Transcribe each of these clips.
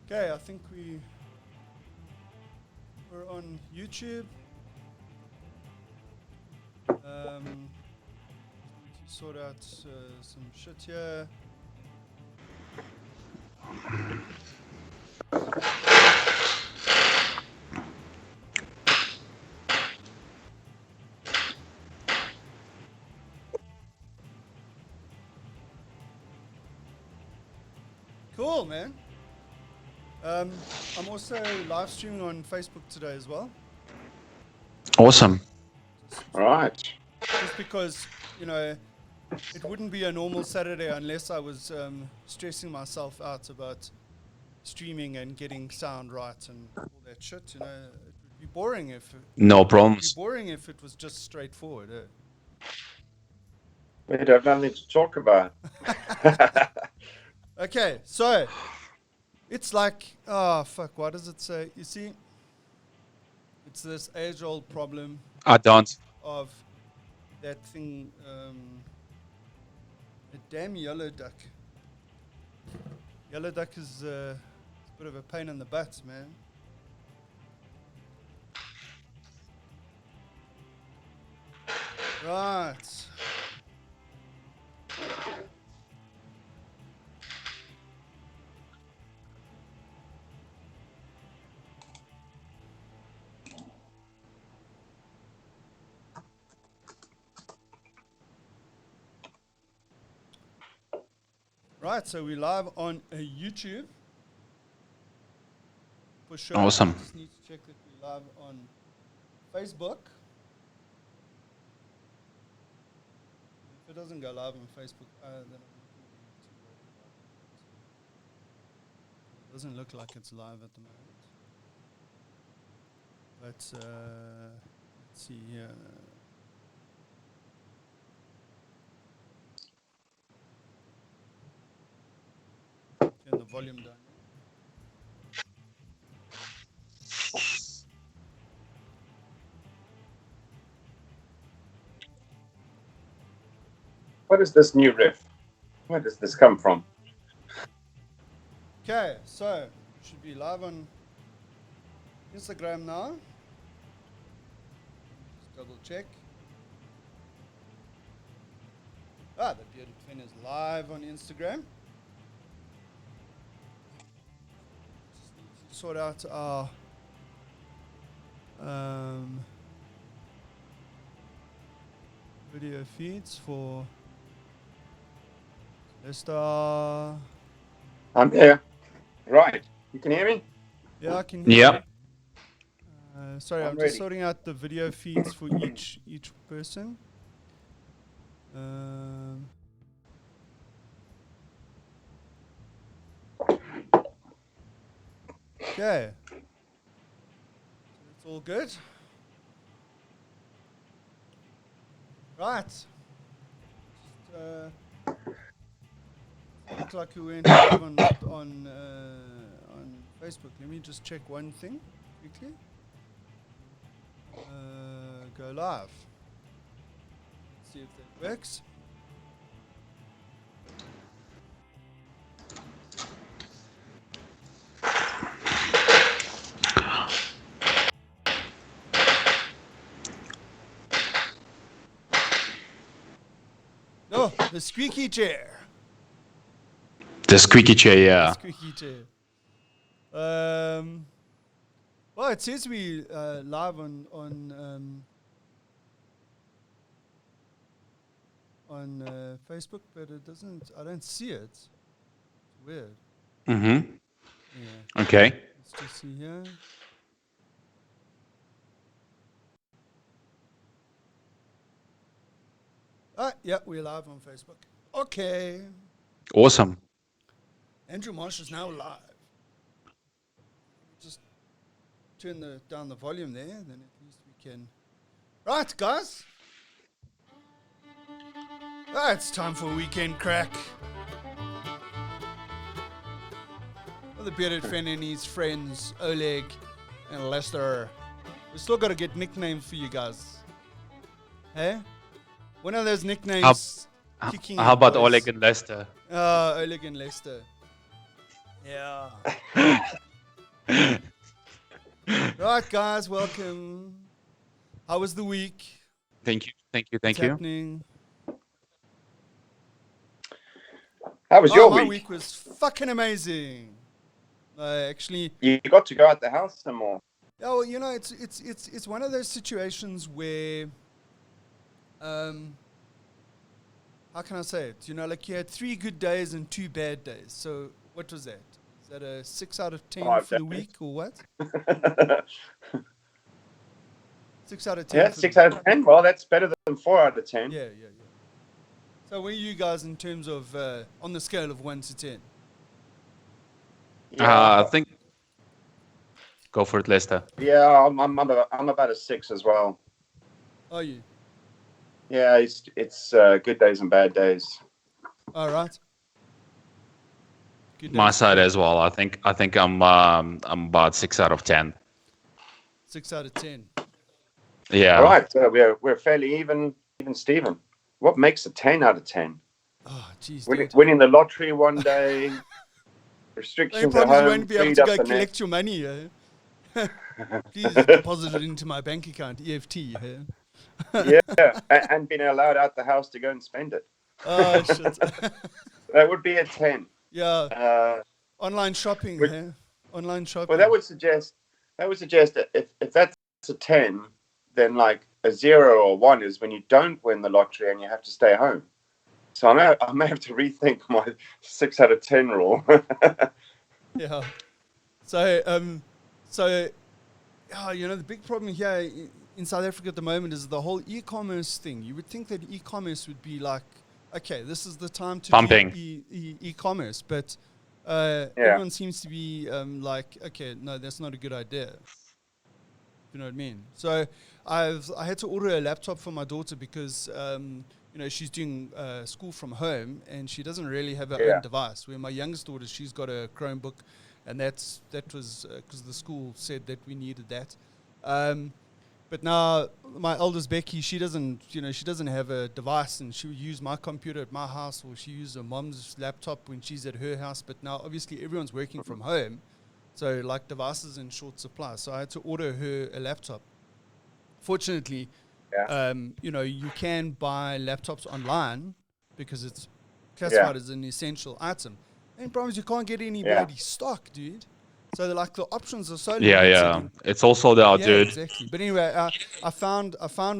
Okay, I think we're on YouTube. Sort out some shit here. Cool, man. I'm also live streaming on Facebook today as well. Awesome. Right. Just because, you know, it wouldn't be a normal Saturday unless I was stressing myself out about streaming and getting sound right and all that shit. You know, it would be boring if No it would be problems. boring if it was just straightforward. We have nothing to talk about. Okay, so it's like, oh fuck, what does it say? You see, it's this age-old problem I don't. of that thing, a damn yellow duck. Yellow duck is a bit of a pain in the butt, man. Right. Right, so we're live on YouTube. For sure. Awesome. I just need to check that we're live on Facebook. If it doesn't go live on Facebook, then I'm not going to be too worried about it. It doesn't look like it's live at the moment. But let's see here. Turn the volume down. What is this new riff? Where does this come from? Okay, so we should be live on Instagram now. Just double check. Ah, the Bearded Fen is live on Instagram. Just need to sort out our video feeds for Lester. I'm here. Right. You can hear me? Yeah, I can hear Yeah. you. Sorry, I'm ready. just sorting out the video feeds for each person. Okay. So it's all good. Right. Just, looks like we went live on Facebook. Let me just check one thing quickly. Go live. Let's see if that works. Oh, the squeaky chair. The squeaky chair, yeah. Squeaky chair. Well, it says we live on Facebook, but it doesn't. I don't see it. It's weird. Mm-hmm. Yeah. Okay. Let's just see here. Yeah, we're live on Facebook. Okay. Awesome. Andrew Marsh is now live. Just turn down the volume there, then at least we can. Right, guys. It's time for Weekend Craic. Well, the Bearded Fen and his friends, Oleg and Lester. We still got to get nicknames for you guys. Hey? One of those nicknames kicking How in, about boys. Oleg and Lester? Oleg and Lester. Yeah. Right, guys, welcome. How was the week? Thank you. What's Thank you. happening? How was your My week? week was fucking amazing. Actually, You got to go out the house some more. yeah, well, you know, it's one of those situations where, how can I say it? You know, like you had 3 good days and 2 bad days. So what was that? Is that a 6 out of 10 5 for the days. week or what? 6 out of 10. Yeah, for 6 the out of 10. Well, that's better than 4 out of 10. Yeah. So where are you guys in terms of on the scale of 1 to 10? Yeah, I think go for it, Lester. yeah, I'm about a 6 as well. Are you? Yeah, it's good days and bad days. All right. Good My days. side as well. I think I'm about 6 out of 10. 6 out of 10. Yeah. All right, so we're fairly even Steven. What makes a 10 out of 10? Oh, jeez, Winning the lottery one day, The restrictions problem at is you home, won't be able freed to up go the collect next. your money. Please deposit it into my bank account, EFT. Yeah, and being allowed out the house to go and spend it. Oh, shit. That would be a 10. Yeah. Online shopping. With- Online shopping. Well, that would suggest that if that's a 10, then like a 0 or 1 is when you don't win the lottery and you have to stay home. So I may have to rethink my 6 out of 10 rule. Yeah. So, you know, the big problem here in South Africa at the moment is the whole e-commerce thing. You would think that e-commerce would be like, okay, this is the time to Pumping. do e-commerce, but Yeah. everyone seems to be like, okay, no, that's not a good idea. You know what I mean? So I had to order a laptop for my daughter because you know, she's doing school from home and she doesn't really have her own device. Where my youngest daughter, she's got a Chromebook, and that was because the school said that we needed that. But now my eldest Becky, she doesn't have a device, and she will use my computer at my house, or she uses her mom's laptop when she's at her house. But now obviously everyone's working from home, so like devices in short supply. So I had to order her a laptop. Fortunately, you know, you can buy laptops online because it's classified as an essential item. And problem is you can't get any bloody stock, dude. So like the options are so limited. Yeah. It's all sold out, dude. Exactly. But anyway, I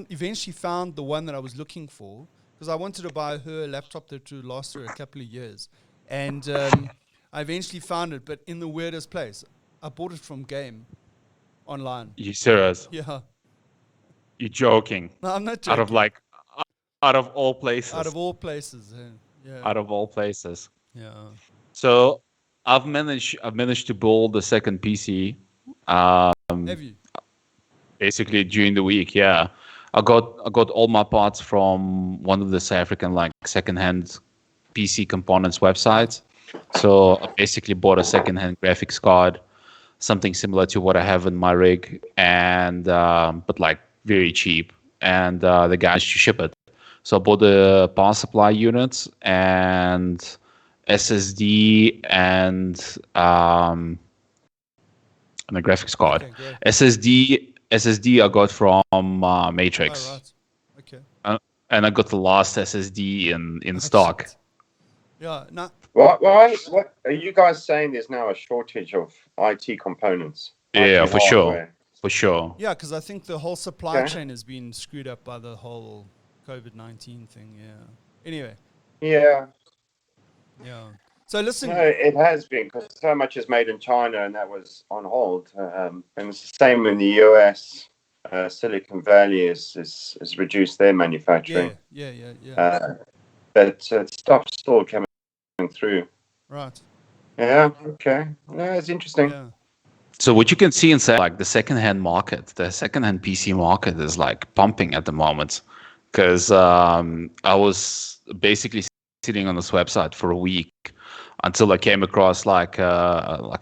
eventually found the one that I was looking for, because I wanted to buy her a laptop that would last her a couple of years. And I eventually found it, but in the weirdest place. I bought it from Game online. You serious? Yeah. You're joking. No, I'm not joking. Out of all places. Out of all places. Yeah. Out of all places. Yeah. So I've managed to build the second PC. Have you? Basically during the week, yeah. I got all my parts from one of the South African like secondhand PC components websites. So I basically bought a secondhand graphics card, something similar to what I have in my rig, and but like very cheap. And the guys to ship it. So I bought the power supply units and SSD and a graphics card. Okay, SSD I got from Matrix. Oh, right. Okay. And I got the last SSD in stock. Shit. Yeah. No. What are you guys saying? There's now a shortage of IT components. Yeah, IT for hardware. sure. Yeah, because I think the whole supply chain has been screwed up by the whole COVID-19 thing. Yeah. Anyway. Yeah. So listen. No, it has been, because so much is made in China, and that was on hold. And it's the same in the US. Silicon Valley has reduced their manufacturing. Yeah. But stuff's still coming through. Right. Yeah. Okay. Yeah, it's interesting. Yeah. So what you can see inside, like the secondhand market, the secondhand PC market is like pumping at the moment, because I was basically sitting on this website for a week until I came across like a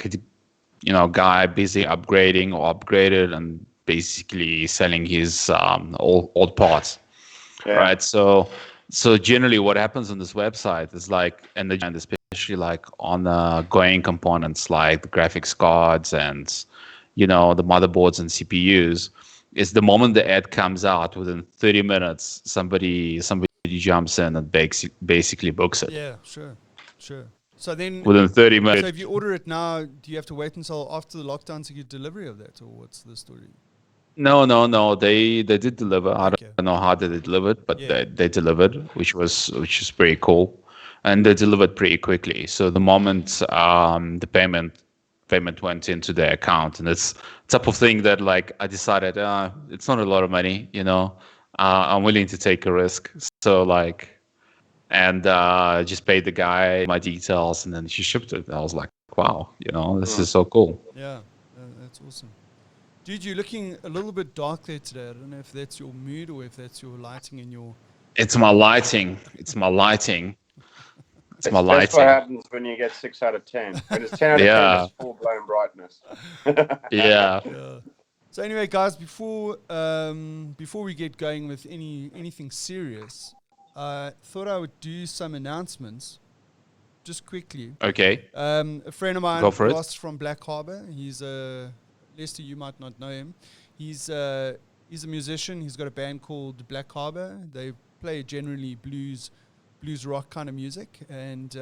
guy busy upgrading or upgraded and basically selling his old parts, right? So generally what happens on this website is like, and especially especially like on going components like the graphics cards and the motherboards and CPUs, is the moment the ad comes out, within 30 minutes, somebody jumps in and basically books it. Yeah, sure. So then, Within 30 minutes. so if you order it now, do you have to wait until after the lockdown to get delivery of that, or what's the story? No. They did deliver. I Okay. don't know how they delivered, but Yeah. they delivered, which is pretty cool, and they delivered pretty quickly. So the moment the payment went into their account, and it's type of thing that like I decided it's not a lot of money, I'm willing to take a risk. So like, and just paid the guy my details, and then she shipped it. I was like, wow, this is so cool. Yeah, that's awesome. Dude, you're looking a little bit dark there today. I don't know if that's your mood or if that's your lighting in your... It's my lighting. It's my lighting. That's what happens when you get 6 out of 10. When it's 10 out of 10, it's full-blown brightness. Yeah. So anyway, guys, before we get going with anything serious, I thought I would do some announcements just quickly. Okay. A friend of mine, Ross from Black Harbour, he's Lester, you might not know him. He's a musician. He's got a band called Black Harbour. They play generally blues rock kind of music. And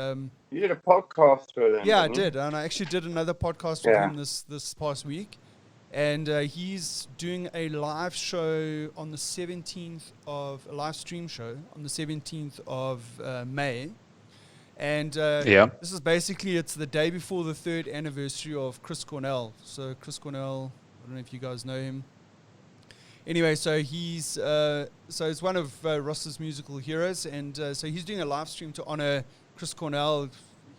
you did a podcast with him. Yeah, I did, and I actually did another podcast with him this past week. And he's doing a live show on the 17th of a live stream show on the 17th of May. And this is basically, it's the day before the 3rd anniversary of Chris Cornell. So Chris Cornell, I don't know if you guys know him. Anyway, so he's one of Ross's musical heroes, and so he's doing a live stream to honor Chris Cornell,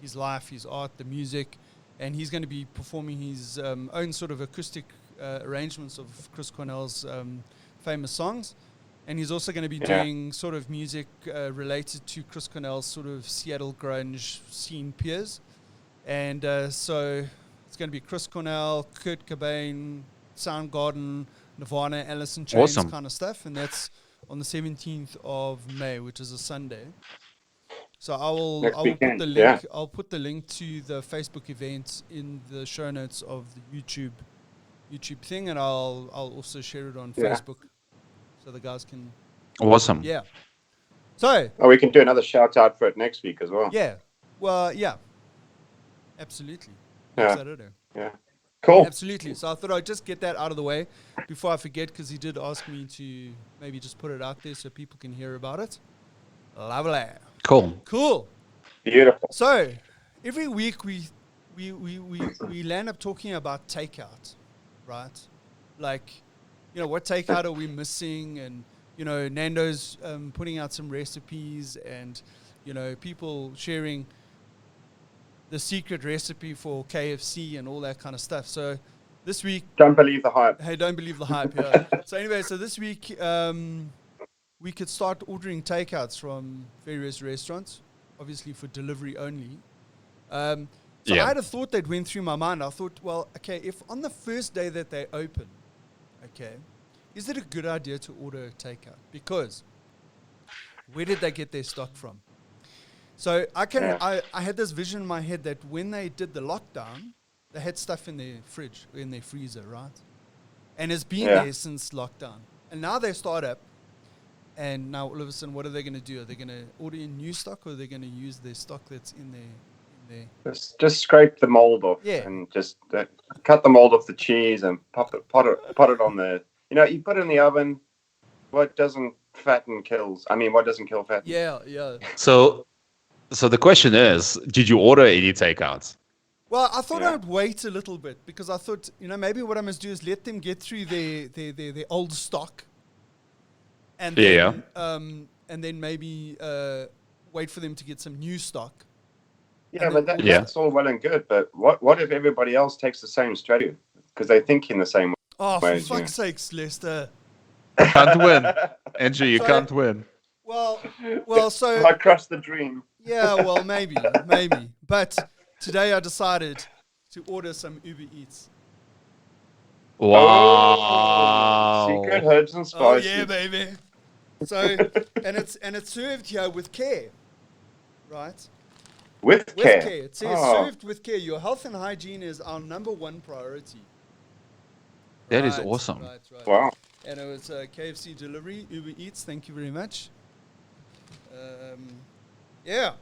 his life, his art, the music, and he's going to be performing his own sort of acoustic arrangements of Chris Cornell's famous songs. And he's also going to be doing sort of music related to Chris Cornell's sort of Seattle grunge scene peers. And so it's going to be Chris Cornell, Kurt Cobain, Soundgarden, Nirvana, Alice in Chains kind of stuff. And that's on the 17th of May, which is a Sunday. So I will put the link. I'll put the link to the Facebook event in the show notes of the YouTube thing, and I'll also share it on Facebook. So the guys can... Awesome. Yeah. So... we can do another shout out for it next week as well. Yeah. Well, yeah. Absolutely. Next Saturday. Yeah. Cool. Absolutely. So I thought I'd just get that out of the way before I forget, because he did ask me to maybe just put it out there so people can hear about it. Lovely. Cool. Beautiful. So every week we land up talking about takeout, right? Like... what takeout are we missing? And, Nando's putting out some recipes, and, people sharing the secret recipe for KFC and all that kind of stuff. So this week... Don't believe the hype. Hey, don't believe the hype, yeah. So anyway, this week we could start ordering takeouts from various restaurants, obviously for delivery only. I had a thought that went through my mind. I thought, well, okay, if on the first day that they open... Okay, is it a good idea to order takeout? Because where did they get their stock from? So I had this vision in my head that when they did the lockdown, they had stuff in their fridge, in their freezer, right? And it's been there since lockdown. And now they start up, and now all of a sudden, what are they going to do? Are they going to order in new stock, or are they going to use their stock that's in there? Just scrape the mold off, and just cut the mold off the cheese and pot it on the. You put it in the oven. What doesn't fatten kills. I mean, what doesn't kill fatten? Yeah. So the question is, did you order any takeouts? Well, I thought I'd wait a little bit, because I thought, maybe what I must do is let them get through their old stock, and then maybe wait for them to get some new stock. Yeah, but that's all well and good. But what if everybody else takes the same strategy, because they think in the same way? Oh, for fuck's sakes, Lester! Can't win, Andrew. You can't win. Well. So I crushed the dream. Yeah, well, maybe. But today I decided to order some Uber Eats. Wow! Secret herbs and spices. Oh yeah, baby. So and it's served here with care, right? With With care. care. It says Oh. served with care. Your health and hygiene is our #1 priority. That is Right, awesome. Right, right. Wow. And it was KFC delivery, Uber Eats. Thank you very much. Yeah.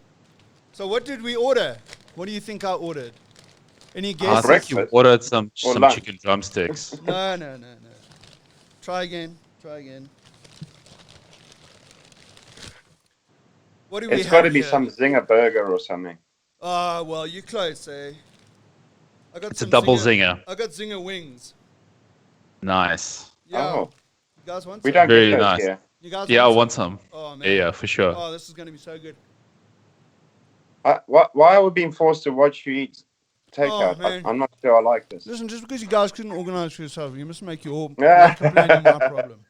So what did we order? What do you think I ordered? Any I guesses? think you Breakfast. ordered some Or lunch. chicken drumsticks. No. Try again. What do we It's have got to be here? some zinger burger or something. Ah, well, you're close, eh? I got It's a some double zinger. I got zinger wings. Nice. Yeah. Oh. You guys want We some? don't Very get those nice. here. You guys Yeah, I want want some? some. Oh, man. Yeah, for sure. Oh, this is going to be so good. Why are we being forced to watch you eat takeout? man. I'm not sure I like this. Listen, just because you guys couldn't organize for yourself, you must make your Yeah. complaining my problem.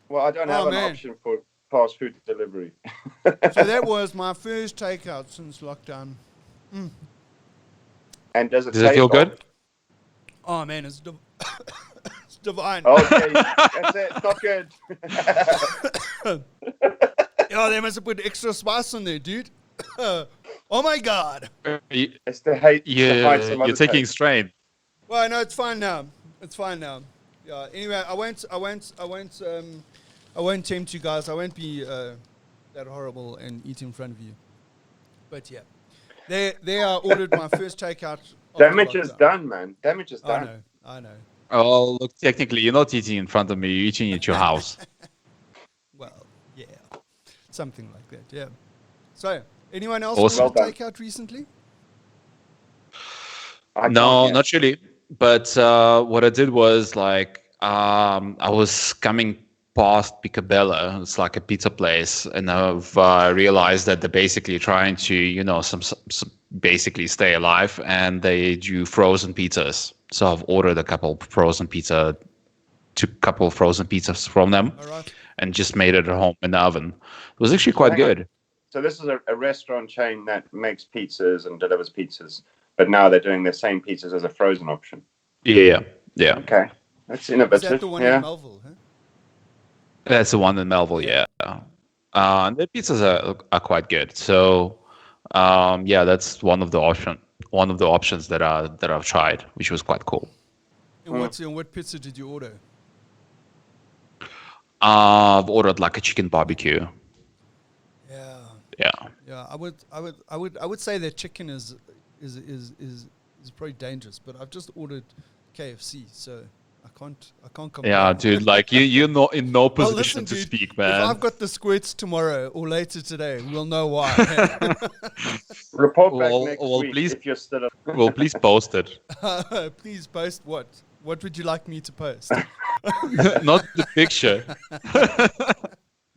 Well, I don't have an man. option for fast food delivery. So that was my first takeout since lockdown. And does it Does it taste feel well? good? Oh, man, it's, it's divine. Okay, that's it. It's not good. Oh, they must have put extra spice on there, dude. Oh, my God. You, It's the hate. to hide some you're other taking taste. strain. Well, no, it's fine now. Yeah. Anyway, I won't tempt you guys. I won't be that horrible and eat in front of you. But yeah, there I ordered my first takeout. after Damage is lockdown. done, man. Damage is done. I know. Oh, look, technically, you're not eating in front of me. You're eating at your house. Well, yeah, something like that. Yeah. So, anyone else Awesome. ordered Well done. takeout recently? I No, can't yet. not really. But what I did was like I was coming past Picabella. It's like a pizza place, and I've realized that they're basically trying to, some basically stay alive, and they do frozen pizzas. So I've ordered a couple frozen pizzas from them, All right. and just made it at home in the oven. It was actually quite Hang on. good. So this is a restaurant chain that makes pizzas and delivers pizzas, but now they're doing the same pizzas as a frozen option. Yeah. Okay, that's Is innovative. that the one yeah. in Melville? Huh? That's the one in Melville, yeah. And the pizzas are quite good. So, that's one of the options that I've tried, which was quite cool. And what pizza did you order? I've ordered like a chicken barbecue. Yeah. Yeah. I would say that chicken is probably dangerous, but I've just ordered KFC, so I can't complain. Yeah, dude, like you're not in no Well, position listen, to dude, speak, If man. I've got the squirts tomorrow or later today, we'll know why. Report back Well, next well, week please- if you're still. Well, please post it. Please post what? What would you like me to post? Not the picture.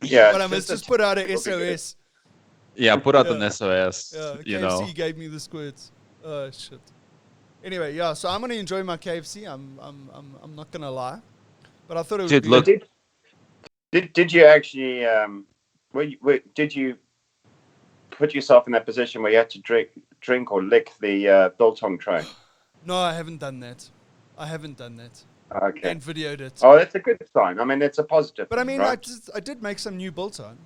Yeah. But I must just put out a SOS. Yeah, put out Yeah. an SOS. Yeah, you KFC know. gave me the squirts. Oh shit. Anyway, yeah, so I'm gonna enjoy my KFC. I'm not gonna lie, but I thought it would Dude, be. look- Did you actually did you put yourself in that position where you had to drink or lick the biltong tray? No, I haven't done that. Okay. And videoed it. Oh, that's a good sign. I mean, it's a positive. But I mean, right? I did make some new biltong.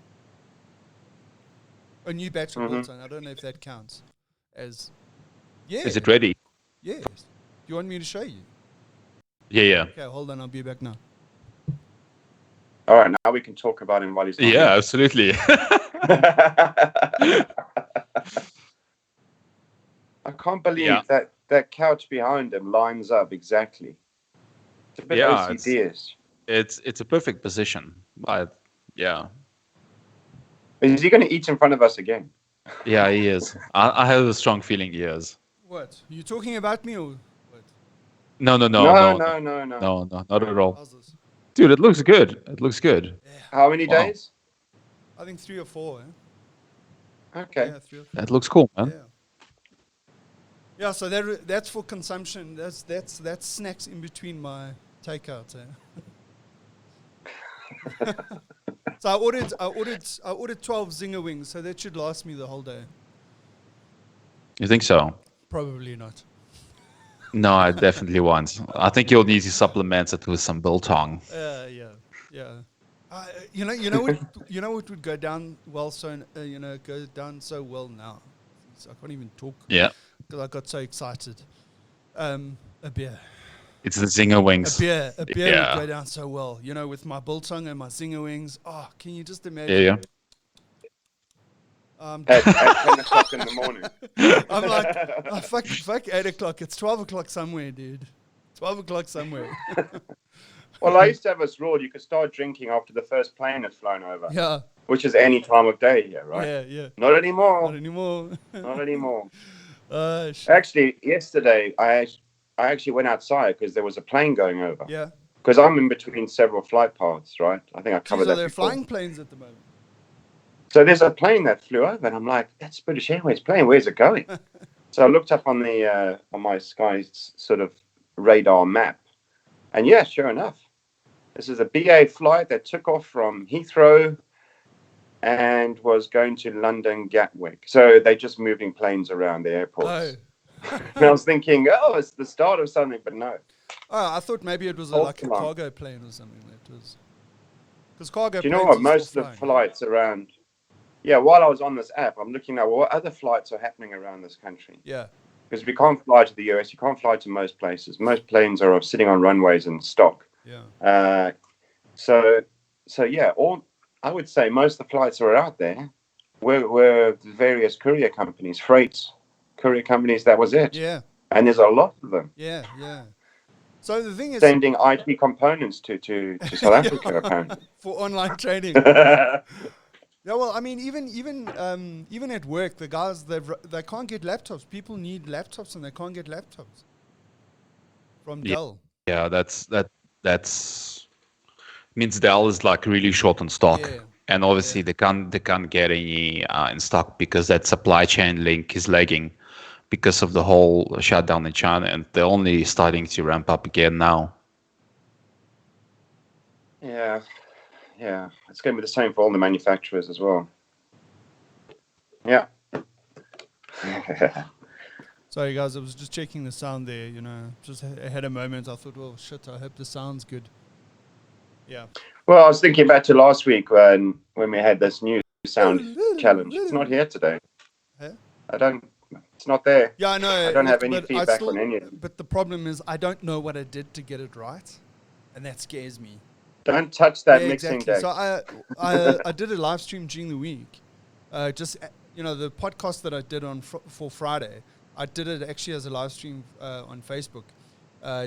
A new batch of biltong. I don't know if that counts as. Yeah. Is it ready? Yes. Do you want me to show you? Yeah. Okay, hold on. I'll be back now. All right, now we can talk about him while he's not Yeah, absolutely. here. I can't believe Yeah. that couch behind him lines up exactly. It's a bit Yeah, OCD-ish. It's a perfect position. Yeah. Is he going to eat in front of us again? Yeah, he is. I have a strong feeling he is. What? You talking about me or what? No, No, not at all. How's this? Dude, it looks good. How many Wow. days? I think 3 or 4. Okay. Yeah, 3 or 4. It looks cool, man. Yeah. Yeah, so that's for consumption. That's snacks in between my takeouts. So I ordered 12 zinger wings, so that should last me the whole day. You think so? Probably not. No, I definitely won't. I think you'll need to supplement it with some biltong. Yeah. What would go down well so go down so well now. words. I can't even talk. Yeah. Because I got so excited. A beer. It's the zinger wings. A beer would Yeah. go down so well. You know, with my biltong and my zinger wings. Oh, can you just Yeah, imagine? yeah. At 10 o'clock in the morning. I'm like, oh, fuck 8 o'clock. It's 12 o'clock somewhere, dude. 12 o'clock somewhere. Well, I used to have this rule: you could start drinking after the first plane had flown over. Yeah. Which is any time of day here, right? Yeah. Not anymore. Not anymore. Not anymore. Shit. Actually, yesterday I actually went outside because there was a plane going over. Yeah. Because I'm in between several flight paths, right? I think I covered Jeez, that are there before. flying planes at the moment? So there's a plane that flew over, and I'm like, "That's British Airways plane. Where's it going?" So I looked up on the on my Sky sort of radar map, and yeah, sure enough, this is a BA flight that took off from Heathrow and was going to London Gatwick. So they're just moving planes around the airports. Oh. And I was thinking, oh, it's the start of something, but no. Oh, I thought maybe it was False like a alarm. cargo plane or something. That was because cargo. Do you know planes what? are Most still of the flying. flights around. Yeah, while I was on this app, I'm looking at what other flights are happening around this country. Yeah. Because we can't fly to the US, you can't fly to most places. Most planes are sitting on runways and stock. Yeah. So yeah, I would say most of the flights that are out there were various courier companies, freight courier companies. That was it. Yeah. And there's a lot of them. Yeah. So the thing is, Sending IT components to South Africa, apparently. for online training. Yeah, well, I mean, even at work, the guys they can't get laptops. People need laptops, and they can't get laptops from Dell. Yeah, that's means Dell is like really short on stock. Yeah. And obviously they can't get any in stock because that supply chain link is lagging because of the whole shutdown in China, and they're only starting to ramp up again now. Yeah, it's going to be the same for all the manufacturers as well. Yeah. Sorry, guys, I was just checking the sound there. You know, just had a moment. I thought, well, shit, I hope the sound's good. Yeah. Well, I was thinking back to last week when we had this new sound challenge. It's not here today. Huh? It's not there. Yeah, I know. I don't have any but feedback on any of it. But the problem is, I don't know what I did to get it right, and that scares me. Don't touch that Yeah, mixing exactly. deck. So I did a live stream during the week. Just the podcast that I did on for Friday, I did it actually as a live stream on Facebook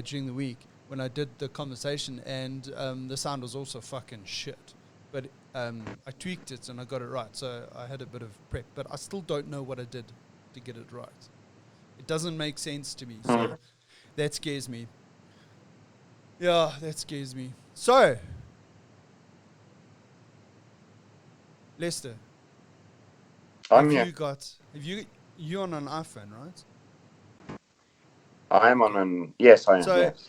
during the week when I did the conversation, and the sound was also fucking shit. But I tweaked it and I got it right, so I had a bit of prep. But I still don't know what I did to get it right. It doesn't make sense to me, so that scares me. Yeah, that scares me. So, Lester, you're on an iPhone, right? I am on an yes, I am. So, yes.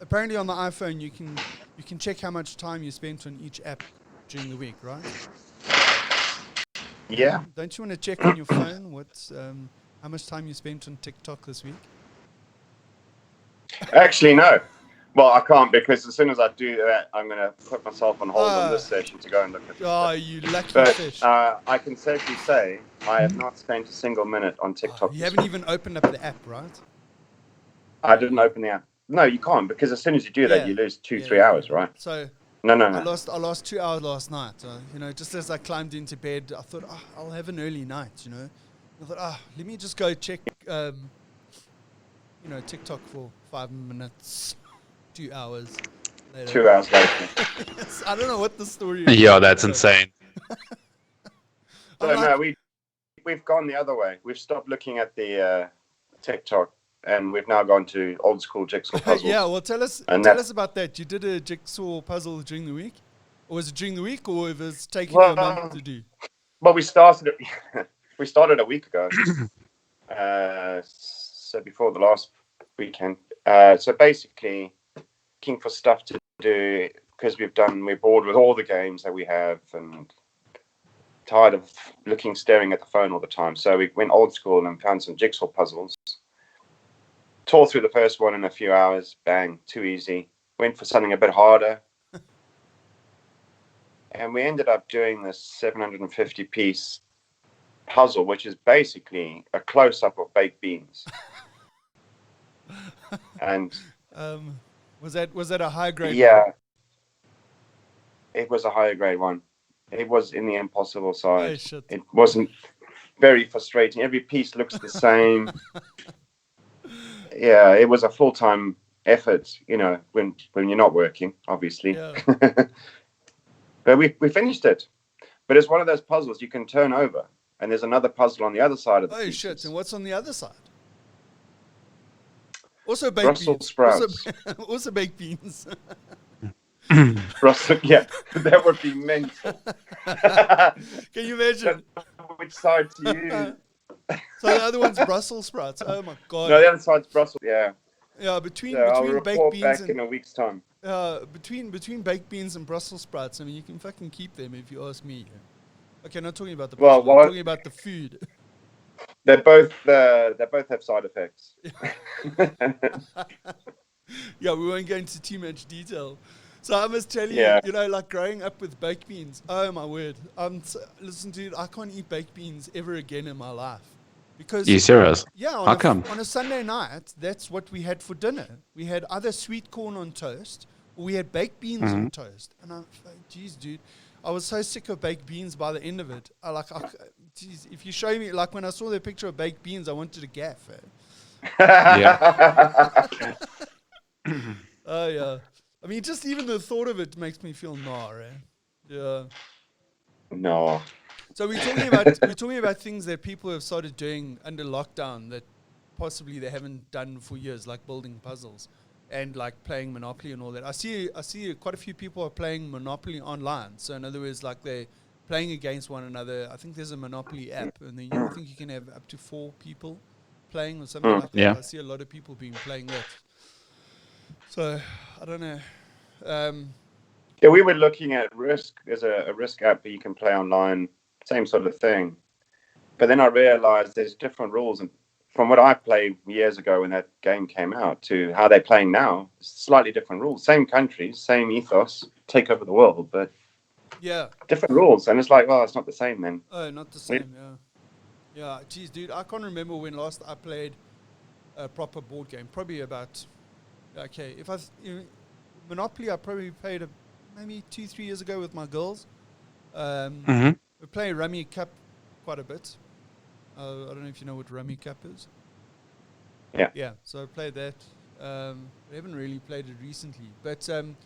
apparently on the iPhone you can check how much time you spent on each app during the week, right? Yeah. Don't you want to check on your phone how much time you spent on TikTok this week? Actually, no. Well, I can't because as soon as I do that, I'm going to put myself on hold on this session to go and look at it. Oh, you lucky But fish. I can safely say I have not spent a single minute on TikTok. You haven't even opened up the app, right? I didn't open the app. No, you can't because as soon as you do that, you lose 3 hours, right? So No. I lost 2 hours last night. Just as I climbed into bed, I thought, I'll have an early night. I thought, let me just go check, TikTok for 5 minutes. 2 hours later. 2 hours later. I don't know what the story is. Yeah, that's insane. So no, we've gone the other way. We've stopped looking at the TikTok, and we've now gone to old school jigsaw puzzles. Yeah, well, tell us about that. You did a jigsaw puzzle during the week, or was it during the week, or if it's taking you a month to do? Well, we started a week ago. So before the last weekend. So basically, looking for stuff to do because we're bored with all the games that we have and tired of staring at the phone all the time. So we went old school and found some jigsaw puzzles. Tore through the first one in a few hours. Bang, too easy. Went for something a bit harder. And we ended up doing this 750-piece puzzle, which is basically a close-up of baked beans. And was that a high grade? yeah, it was a higher grade one. It was in the impossible side. Oh, shit. It wasn't very frustrating. Every piece looks the same. Yeah, it was a full-time effort, when you're not working, obviously. Yeah. But we finished it. But it's one of those puzzles you can turn over, and there's another puzzle on the other side of the pieces. Shit! And what's on the other side? Also baked Brussels beans. sprouts. Also baked beans. Brussels, yeah, that would be mental. Can you imagine? Which side to use? So the other one's Brussels sprouts. Oh my god. No, the other side's Brussels. Yeah. Yeah, between I'll baked report beans back and in a week's time. between baked beans and Brussels sprouts, I mean, you can fucking keep them if you ask me. Okay, not talking about the Well, puzzle, I'm talking about the food. They both have side effects. Yeah, we won't go into too much detail. So I must tell you, Yeah. like growing up with baked beans. Oh my word! Listen, dude, I can't eat baked beans ever again in my life because You serious? yeah, How come? on a Sunday night, that's what we had for dinner. We had either sweet corn on toast or we had baked beans on toast. And I'm like, geez, dude, I was so sick of baked beans by the end of it. Geez, if you show me, like when I saw the picture of baked beans, I wanted to gaff. Yeah. Oh yeah. I mean, just even the thought of it makes me feel gnar, eh? Yeah. No. So we're talking about things that people have started doing under lockdown that possibly they haven't done for years, like building puzzles and like playing Monopoly and all that. I see quite a few people are playing Monopoly online. So in other words, like they're playing against one another. I think there's a Monopoly app, and then I think you can have up to 4 people playing or something like that. Yeah. I see a lot of people playing that. So I don't know. Yeah, we were looking at Risk. There's a Risk app that you can play online, same sort of thing. But then I realized there's different rules, and from what I played years ago when that game came out to how they're playing now, slightly different rules. Same countries, same ethos, take over the world, but Yeah. different rules. And it's like, oh, it's not the same then. Oh, not the same. Yeah. Yeah. Geez, dude, I can't remember when last I played a proper board game. Probably about Monopoly. I probably played maybe 2-3 years ago with my girls. We play Rummy Cup quite a bit. I don't know if you know what Rummy Cup is. Yeah. Yeah. So I played that. We haven't really played it recently, but we're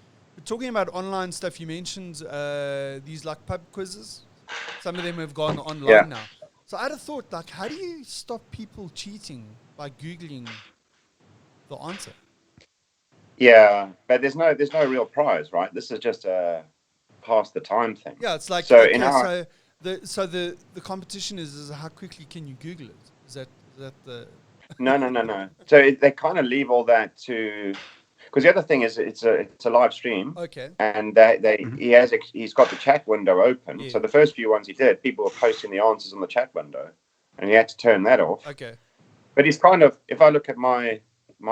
talking about online stuff. You mentioned these like pub quizzes. Some of them have gone online now. So I'd have thought, like, how do you stop people cheating by Googling the answer? Yeah, but there's no real prize, right? This is just a pass the time thing. Yeah, it's like the competition is how quickly can you Google it? Is that the No. So they kind of leave all that to, because the other thing is it's a live stream. Okay. And he's got the chat window open. Yeah. So the first few ones he did, people were posting the answers on the chat window, and he had to turn that off. Okay. But he's kind of, if I look at my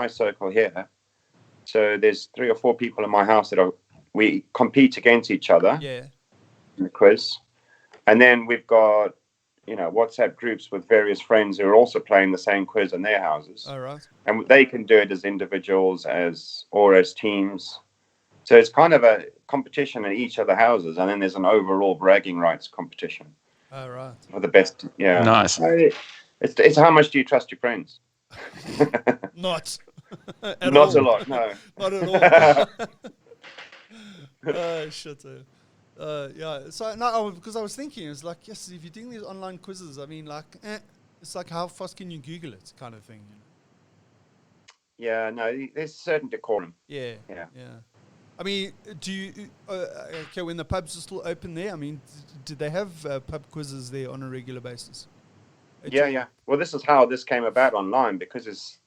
circle here, so there's 3 or 4 people in my house that we compete against each other. Yeah. In the quiz, and then we've got WhatsApp groups with various friends who are also playing the same quiz in their houses. All right. And they can do it as individuals or as teams. So it's kind of a competition in each of the houses, and then there's an overall bragging rights competition. All right. For the best. Yeah. Nice. It's how much do you trust your friends? Not. Not a lot. No. Not at all. Shit. Yeah. So no, because I was thinking, it's like, yes, if you're doing these online quizzes, I mean, like, it's like, how fast can you Google it, kind of thing. Yeah. No. There's certain decorum. Yeah. Yeah. I mean, do you? Okay, when the pubs are still open there, I mean, did they have pub quizzes there on a regular basis? Yeah. Well, this is how this came about online, because it's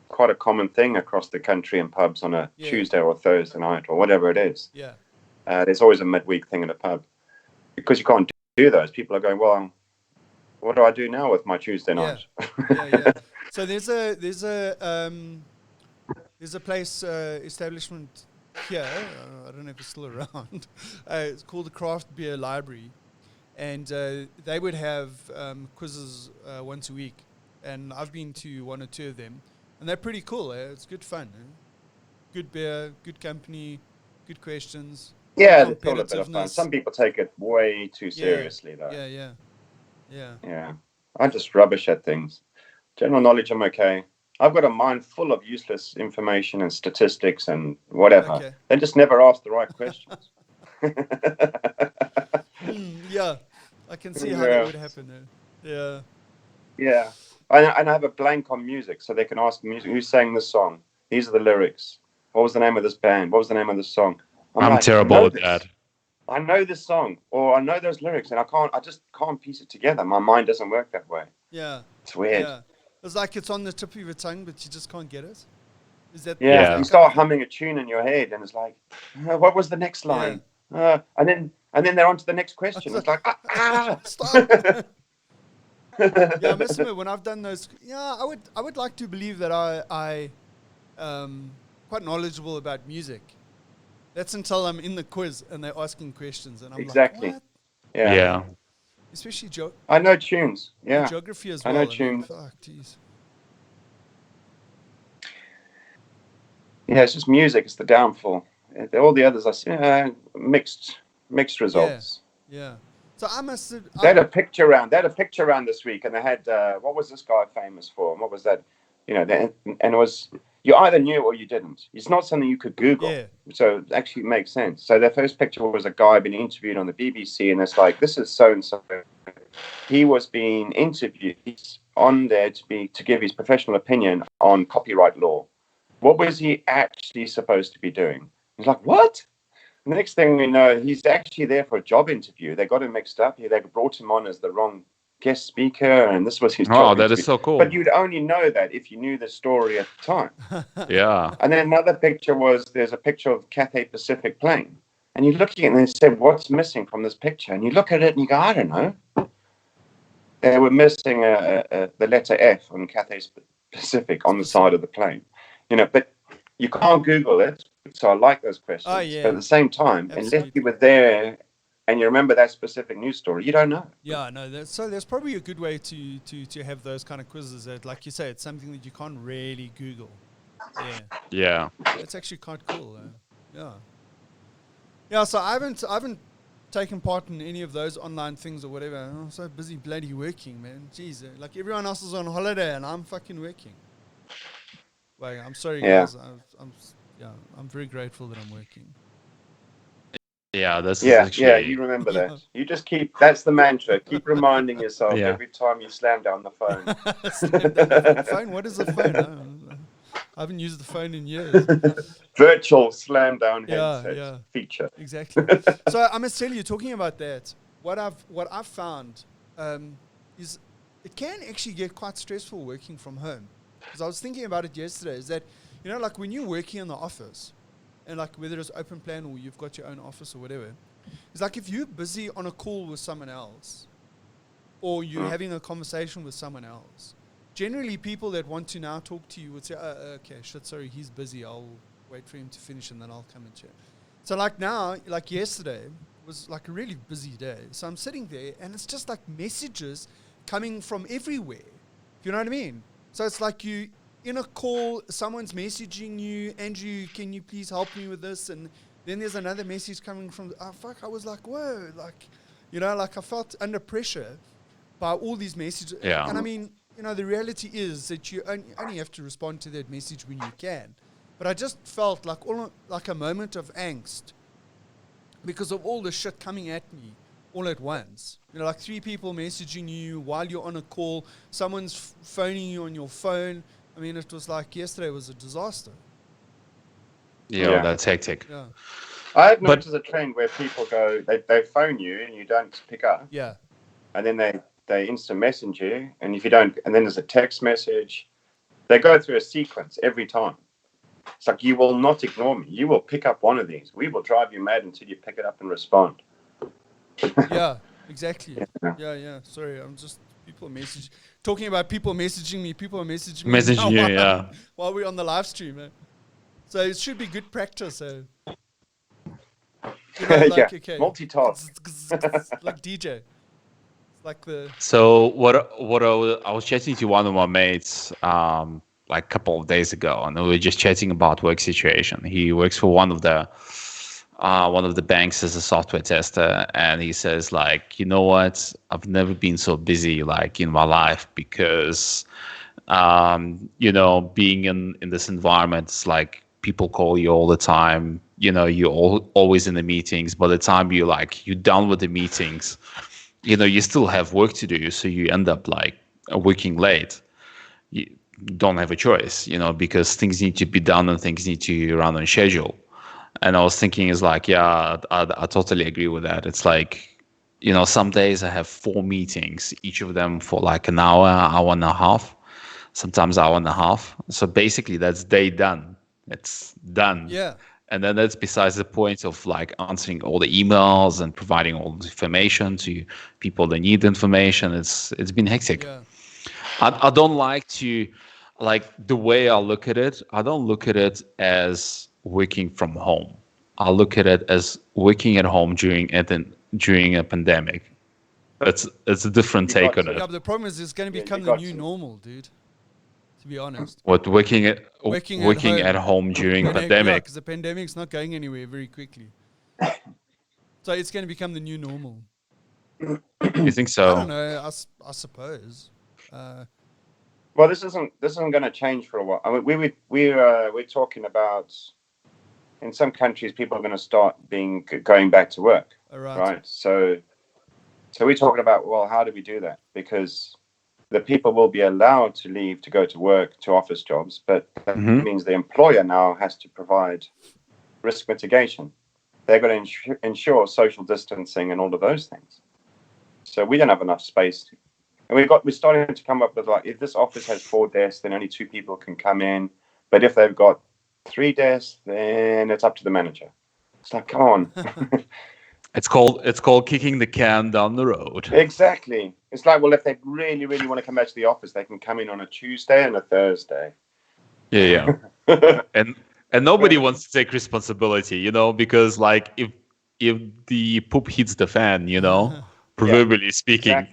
quite a common thing across the country in pubs on a Tuesday or Thursday night or whatever it is. Yeah. There's always a midweek thing in a pub, because you can't do those. People are going, well, what do I do now with my Tuesday night? Yeah. So there's a place establishment here. I don't know if it's still around. It's called the Craft Beer Library, and they would have quizzes once a week, and I've been to one or two of them, and they're pretty cool. It's good fun. Good beer, good company, good questions. Yeah, it's all a bit of fun. Some people take it way too seriously, though. Yeah. I'm just rubbish at things. General knowledge, I'm okay. I've got a mind full of useless information and statistics and whatever. Okay. They just never ask the right questions. Yeah, I can see how that would happen. Yeah. Yeah. And I have a blank on music, so they can ask music, who sang this song? These are the lyrics. What was the name of this band? What was the name of this song? I'm like, terrible at that. I know this song, or I know those lyrics, and I just can't piece it together. My mind doesn't work that way. Yeah. It's weird. Yeah. It's like it's on the tip of your tongue, but you just can't get it. Is that? Yeah. You start humming a tune in your head, and it's like, what was the next line? And then they're on to the next question. It's like, stop. Yeah, I must admit, when I've done those, I would like to believe that I quite knowledgeable about music. That's until I'm in the quiz and they're asking questions, and I'm like, what? Yeah. Especially I know tunes. Yeah. Geography as well. I know tunes. Fuck, jeez. Yeah, it's just music. It's the downfall. All the others are mixed results. Yeah. So I must. They had a picture round. This week, and they had what was this guy famous for? And what was that? And it was, you either knew or you didn't. It's not something you could Google. Yeah. So it actually makes sense. So their first picture was a guy being interviewed on the BBC, and it's like, this is so and so. He was being interviewed. He's on there to give his professional opinion on copyright law. What was he actually supposed to be doing? He's like, what? The next thing we know, he's actually there for a job interview. They got him mixed up. They brought him on as the wrong guest speaker, and this was his job. Oh, that is so cool. But you'd only know that if you knew the story at the time. Yeah. And then another picture there's a picture of Cathay Pacific plane. And you look at it and they said, what's missing from this picture? And you look at it and you go, I don't know. They were missing the letter F on Cathay Pacific on the side of the plane. But you can't Google it. So I like those questions. Oh, yeah. But at the same time, Absolutely. unless you were there and you remember that specific news story, you don't know. Yeah, no. So there's probably a good way to have those kind of quizzes that, like you say, it's something that you can't really Google. Yeah. It's actually quite cool. Yeah. So I haven't taken part in any of those online things or whatever. I'm so busy bloody working, man. Jeez, like everyone else is on holiday and I'm fucking working. Well, I'm sorry, guys. I'm very grateful that I'm working. Yeah, that's you remember that. You just that's the mantra. Keep reminding yourself every time you slam down the phone. Slam down the phone? What is a phone? I haven't used the phone in years. Virtual slam down headset feature. Exactly. So I must tell you, talking about that, what I've found is it can actually get quite stressful working from home. Because I was thinking about it yesterday, is that, like when you're working in the office, and like whether it's open plan or you've got your own office or whatever, it's like if you're busy on a call with someone else, or you're having a conversation with someone else, generally people that want to now talk to you would say, okay, sorry, he's busy, I'll wait for him to finish and then I'll come and chat. So like now, like yesterday, was like a really busy day. So I'm sitting there and it's just like messages coming from everywhere. You know what I mean? So it's like you in a call, someone's messaging you, Andrew, can you please help me with this? And then there's another message coming from, I was like, whoa, like, like I felt under pressure by all these messages. Yeah. And I mean, the reality is that you only have to respond to that message when you can. But I just felt like a moment of angst because of all the shit coming at me all at once. Like 3 people messaging you while you're on a call, someone's phoning you on your phone. I mean, it was like yesterday was a disaster. Yeah, that's hectic. Yeah. I have noticed a trend where people go, they phone you and you don't pick up. Yeah. And then they instant message you, and if you don't, and then there's a text message. They go through a sequence every time. It's like, you will not ignore me. You will pick up one of these. We will drive you mad until you pick it up and respond. Yeah, exactly. Yeah. Sorry, I'm just talking about people messaging me. People are messaging me while we're on the live stream. So it should be good practice. Multitask. Like DJ. Like the So I was chatting to one of my mates like a couple of days ago, and we were just chatting about work situation. He works for one of the banks as a software tester, and he says like, you know what, I've never been so busy like in my life because being in this environment, it's like people call you all the time. You're always in the meetings. By the time you're done with the meetings, you still have work to do, so you end up like working late. You don't have a choice, because things need to be done and things need to run on schedule. And I was thinking, is like, yeah, I totally agree with that. It's like, some days I have 4 meetings, each of them for like an hour and a half, sometimes hour and a half. So basically, that's day done. It's done. yeah. And then that's besides the point of like answering all the emails and providing all the information to people that need information. It's been hectic. Yeah. I don't like to, like, the way I look at it. I don't look at it as working from home. I look at it as working at home during a pandemic. It's a different You got take on to. Yeah, it. but the problem is it's going to Yeah, become you the got new to. normal, dude. To be honest. What working at Working at home during Yeah, pandemic? because the pandemic's not going anywhere very quickly. So it's going to become the new normal. You think I don't so? know. I suppose. Well, this isn't going to change for a while. I mean, we're talking about, in some countries people are going to start going back to work, All right. right? So we're talking about, well, how do we do that? Because the people will be allowed to leave to go to work, to office jobs, but that means the employer now has to provide risk mitigation. They're going to ensure social distancing and all of those things. So we don't have enough space. And we're starting to come up with, like, if this office has 4 desks, then only 2 people can come in. But if they've got 3 desks, then it's up to the manager. It's like, come on. It's called kicking the can down the road. Exactly. It's like, well, if they really, really want to come back to the office, they can come in on a Tuesday and a Thursday. Yeah. and nobody wants to take responsibility, because like if the poop hits the fan, proverbially speaking,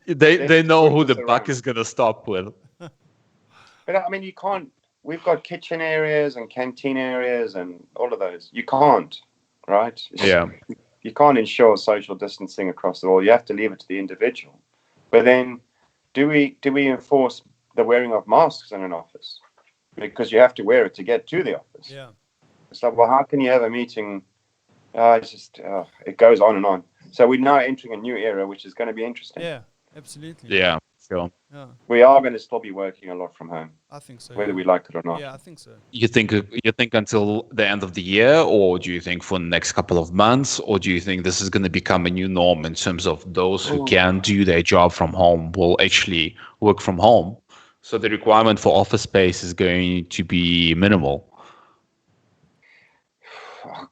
exactly. they know who the buck is gonna stop with. But I mean, you can't. We've got kitchen areas and canteen areas and all of those. You can't, right? Yeah. You can't ensure social distancing across the board. You have to leave it to the individual. But then, do we enforce the wearing of masks in an office? Because you have to wear it to get to the office. Yeah. It's like, well, how can you have a meeting? It goes on and on. So we're now entering a new era, which is going to be interesting. Yeah, absolutely. Yeah, sure. Yeah, We are going to still be working a lot from home, I think so. whether we like it or not. Yeah, I think so. You think until the end of the year, or do you think for the next couple of months, or do you think this is going to become a new norm in terms of those who can do their job from home will actually work from home? So the requirement for office space is going to be minimal.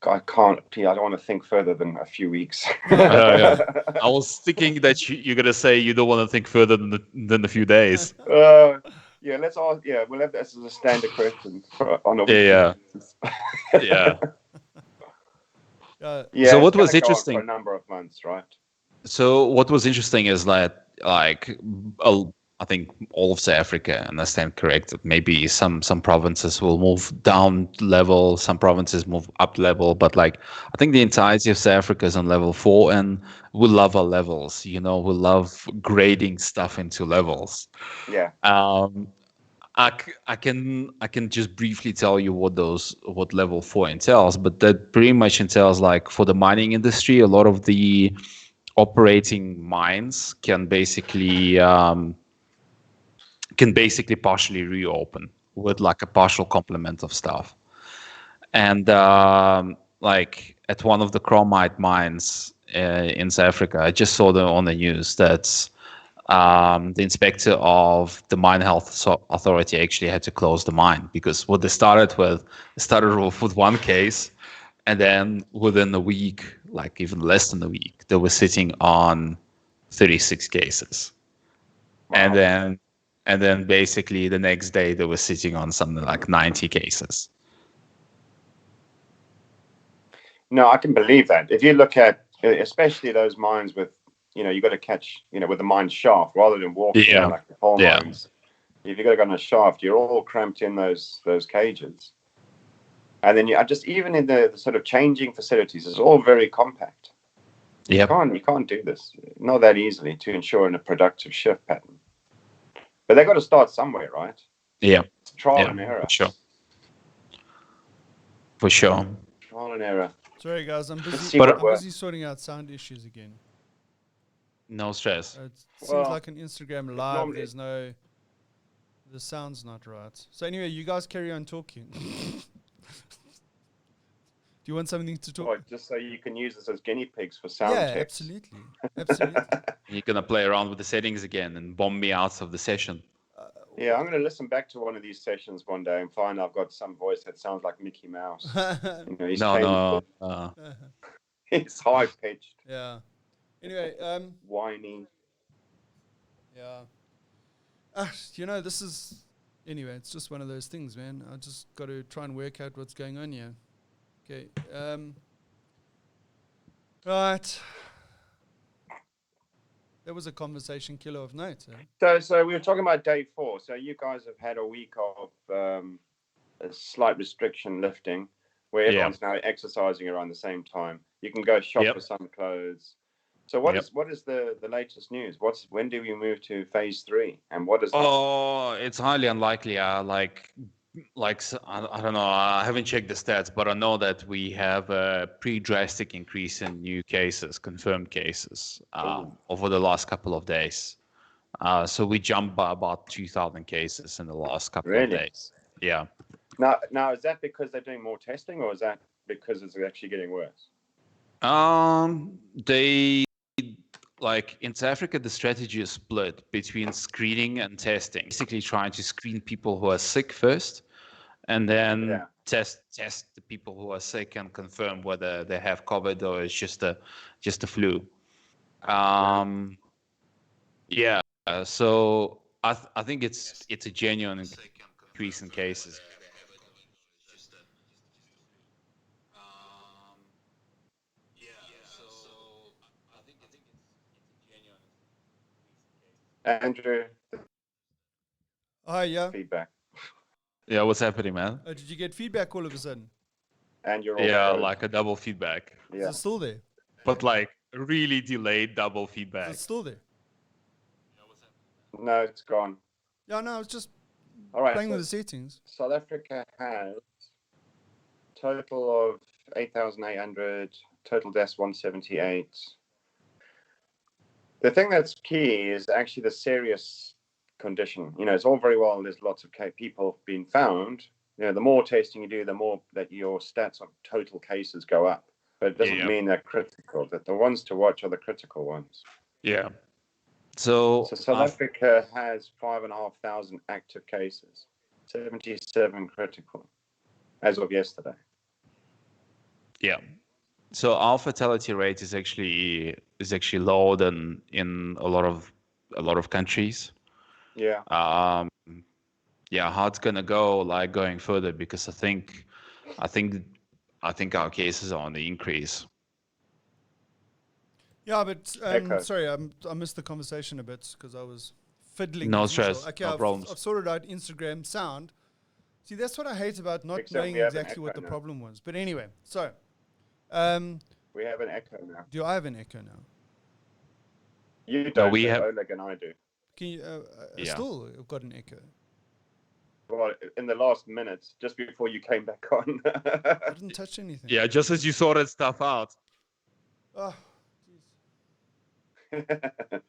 I can't. I don't want to think further than a few weeks. Yeah. I was thinking that you're going to say you don't want to think further than a few days. Yeah, let's all. Yeah, we'll have this as a standard question on a Yeah. yeah. So what was go on interesting? for a number of months, right? So what was interesting is that, like, I think all of South Africa, and I stand corrected, maybe some provinces will move down level, some provinces move up level, but like I think the entirety of South Africa is on level 4, and we love our levels. We love grading stuff into levels. Yeah. I can just briefly tell you what level 4 entails, but that pretty much entails, like, for the mining industry, a lot of the operating mines can basically partially reopen with like a partial complement of staff. And like at one of the chromite mines in South Africa, I just saw them on the news that the inspector of the Mine Health Authority actually had to close the mine, because what they started with one case, and then within a week, like even less than a week, they were sitting on 36 cases. Wow. And then basically the next day they were sitting on something like 90 cases. No, I can believe that. If you look at especially those mines with you know, you got to catch, you know, with the mind shaft rather than walking Yeah. like the hormones. If you got to go on a shaft, you're all cramped in those cages. And then I just, even in the sort of changing facilities, it's all very compact. Yep. You can't do this, not that easily, to ensure in a productive shift pattern. But they got to start somewhere, right? Yeah. It's trial Yeah, and error. for sure. For sure. Trial and error. Sorry, guys, I'm Let's busy. see what I'm works. busy sorting out sound issues again. No stress. It seems Well, like an Instagram live. normally- There's no. The sound's not right. So anyway, you guys carry on talking. Do you want something to talk? Well, just so you can use this as guinea pigs for sound Yeah, checks. absolutely, absolutely. You're gonna play around with the settings again and bomb me out of the session. Yeah, I'm going to listen back to one of these sessions one day and find I've got some voice that sounds like Mickey Mouse. You know, he's It's high pitched, Yeah. Anyway, whiny. yeah. You know, this is anyway. It's just one of those things, man. I just got to try and work out what's going on here. Okay. Right. That was a conversation killer of note. So we were talking about day 4. So you guys have had a week of a slight restriction lifting, where everyone's now exercising around the same time. You can go shop for some clothes. So what is the latest news? When do we move to phase 3? And what is? Oh, it's highly unlikely. I don't know. I haven't checked the stats, but I know that we have a pretty drastic increase in new cases, confirmed cases, over the last couple of days. So we jumped by about 2,000 cases in the last couple of days. Yeah. Now, is that because they're doing more testing, or is that because it's actually getting worse? They like in South Africa, the strategy is split between screening and testing. Basically, trying to screen people who are sick first, and then test the people who are sick and confirm whether they have COVID or it's just a flu. So I think it's a genuine increase in cases. Andrew. Hi, yeah. Feedback. Yeah, what's happening, man? Did you get feedback all of a sudden? And you're all like a double feedback. Is it still there? But like really delayed double feedback. Is it still there? No, it's gone. Yeah, no, it's just playing with the settings. South Africa has total of 8,800, total deaths 178. The thing that's key is actually the serious condition. You know, it's all very well, there's lots of people being found. You know, the more testing you do, the more that your stats on total cases go up. But it doesn't mean they're critical. That the ones to watch are the critical ones. Yeah. So South Africa has 5,500 active cases, 77 critical, as of yesterday. Yeah. So our fatality rate is actually lower than in a lot of countries. Yeah. How it's gonna go going further, because I think our cases are on the increase. Yeah, but sorry, I missed the conversation a bit because I was fiddling. No stress. Okay, no problems. I've sorted out Instagram sound. See, that's what I hate about not knowing exactly what the problem was. But anyway, so we have an echo now. Do I have an echo now? You don't. We have Oleg and I do. Can you still I've got an echo? Well, in the last minutes, just before you came back on. I didn't touch anything. Yeah, just as you sorted stuff out. Oh, jeez.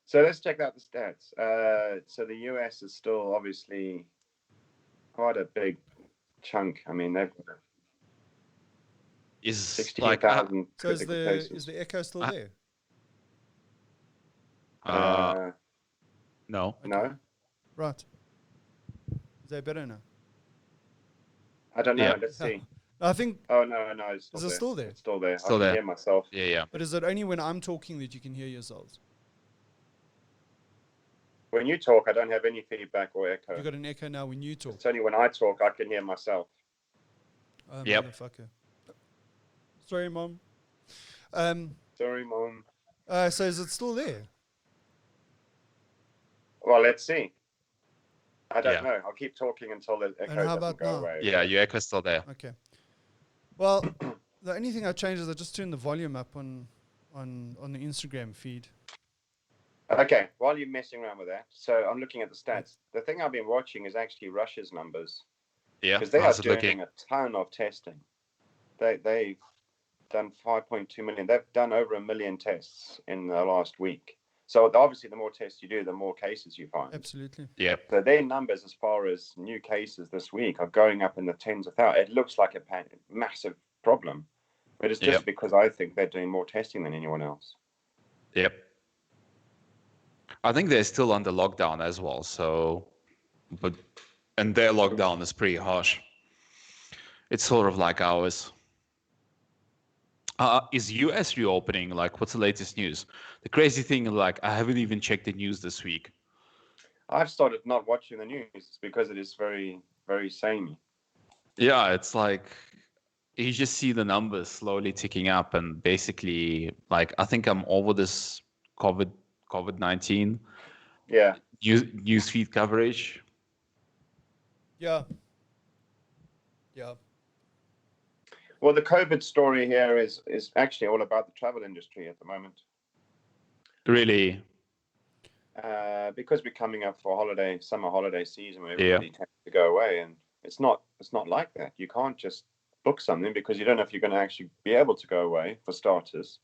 So let's check out the stats. So the US is still obviously quite a big chunk. I mean, they've got 16,000 so is the echo still there? No. Okay. No. Right. Is that better now? I don't know. Yeah. Let's see. I think. Oh no! It's still still there? It's still there. Still I can hear myself. Yeah. But is it only when I'm talking that you can hear yourselves? When you talk, I don't have any feedback or echo. You got an echo now when you talk. It's only when I talk I can hear myself. Oh, motherfucker. Sorry, Mom. Sorry, Mom. So is it still there? Well, let's see. I don't Yeah. know. I'll keep talking until the And echo how doesn't about go now? away. Yeah, your echo's still there. Okay. Well, the only thing I changed is I just turned the volume up on the Instagram feed. Okay, while you're messing around with that, so I'm looking at the stats. The thing I've been watching is actually Russia's numbers, Yeah. because they are How's it doing looking? a ton of testing. They've done 5.2 million. They've done over 1 million tests in the last week. So obviously, the more tests you do, the more cases you find. Absolutely. Yeah. So their numbers, as far as new cases this week, are going up in the tens of thousands. It looks like a massive problem, but it's just because I think they're doing more testing than anyone else. Yep. I think they're still under lockdown as well. So, and their lockdown is pretty harsh. It's sort of like ours. Is US reopening? Like, what's the latest news? The crazy thing, like, I haven't even checked the news this week. I've started not watching the news because it is very, very samey. Yeah, it's like you just see the numbers slowly ticking up, and basically, like, I think I'm over this COVID-19 Yeah. news feed coverage. Yeah. Yeah. Well, the COVID story here is actually all about the travel industry at the moment. Really? Because we're coming up for summer holiday season where everybody tends to go away, and it's not like that. You can't just book something because you don't know if you're going to actually be able to go away, for starters.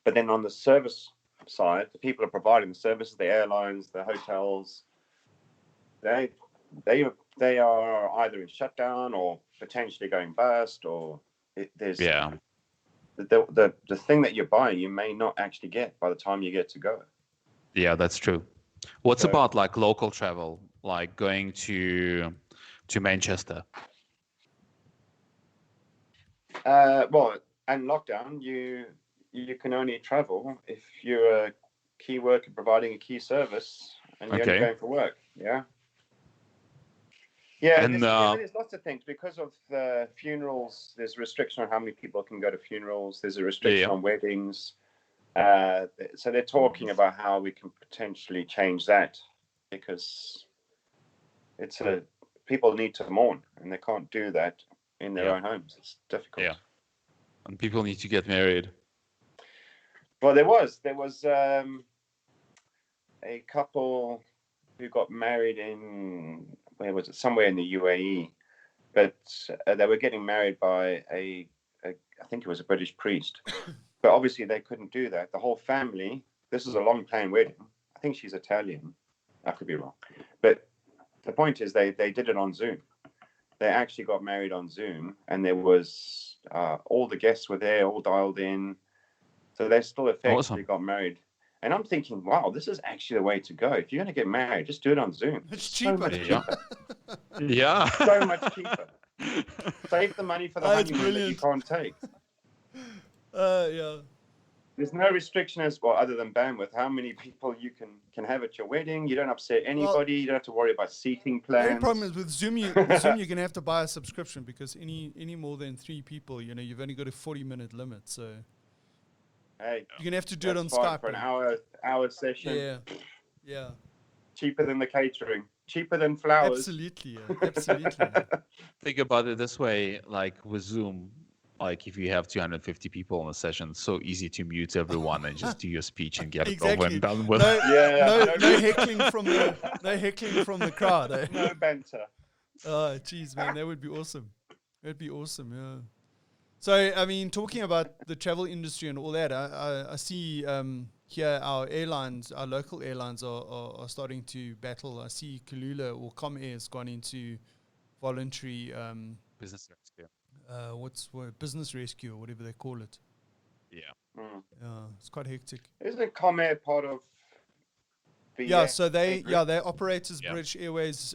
But then on the service side, the people are providing the services, the airlines, the hotels, they are either in shutdown or potentially going bust, or there's the thing that you're buying you may not actually get by the time you get to go. Yeah, that's true. What's about like local travel, like going to Manchester? Well, and lockdown, you can only travel if you're a key worker providing a key service, and you're only going for work. Yeah. Yeah, and there's lots of things because of the funerals. There's a restriction on how many people can go to funerals. There's a restriction on weddings. So they're talking about how we can potentially change that, because people need to mourn, and they can't do that in their own homes. It's difficult. Yeah, and people need to get married. Well, there was a couple who got married in, where was it? Somewhere in the UAE, but they were getting married by I think it was a British priest. But obviously they couldn't do that. The whole family, this is a long planned wedding. I think she's Italian. I could be wrong. But the point is they did it on Zoom. They actually got married on Zoom, and there was all the guests were there, all dialed in. So they still effectively got married. And I'm thinking, wow, this is actually the way to go. If you're going to get married, just do it on Zoom. It's cheaper. So much cheaper. Yeah. So much cheaper. Save the money for the honeymoon that you can't take. Yeah. There's no restriction other than bandwidth, how many people you can have at your wedding. You don't upset anybody. You don't have to worry about seating plans. The only problem is with Zoom, you're going to have to buy a subscription, because any more than 3 people, you've only got a 40-minute limit. So hey, you're going to have to do it on Skype. For an hour session. Yeah. Yeah. Cheaper than the catering. Cheaper than flowers. Absolutely. Yeah. Absolutely. Think about it this way, like with Zoom, like if you have 250 people in a session, it's so easy to mute everyone and just do your speech and get it over and done with. No heckling from the crowd. Eh? No banter. Oh, geez, man, that would be awesome. That'd be awesome, yeah. So, I mean, talking about the travel industry and all that, I see here our local airlines are starting to battle. I see Kulula or Comair has gone into voluntary Business rescue. Business rescue or whatever they call it. Yeah. Mm. Yeah, it's quite hectic. Isn't Comair part of? Yeah, so they operate as British Airways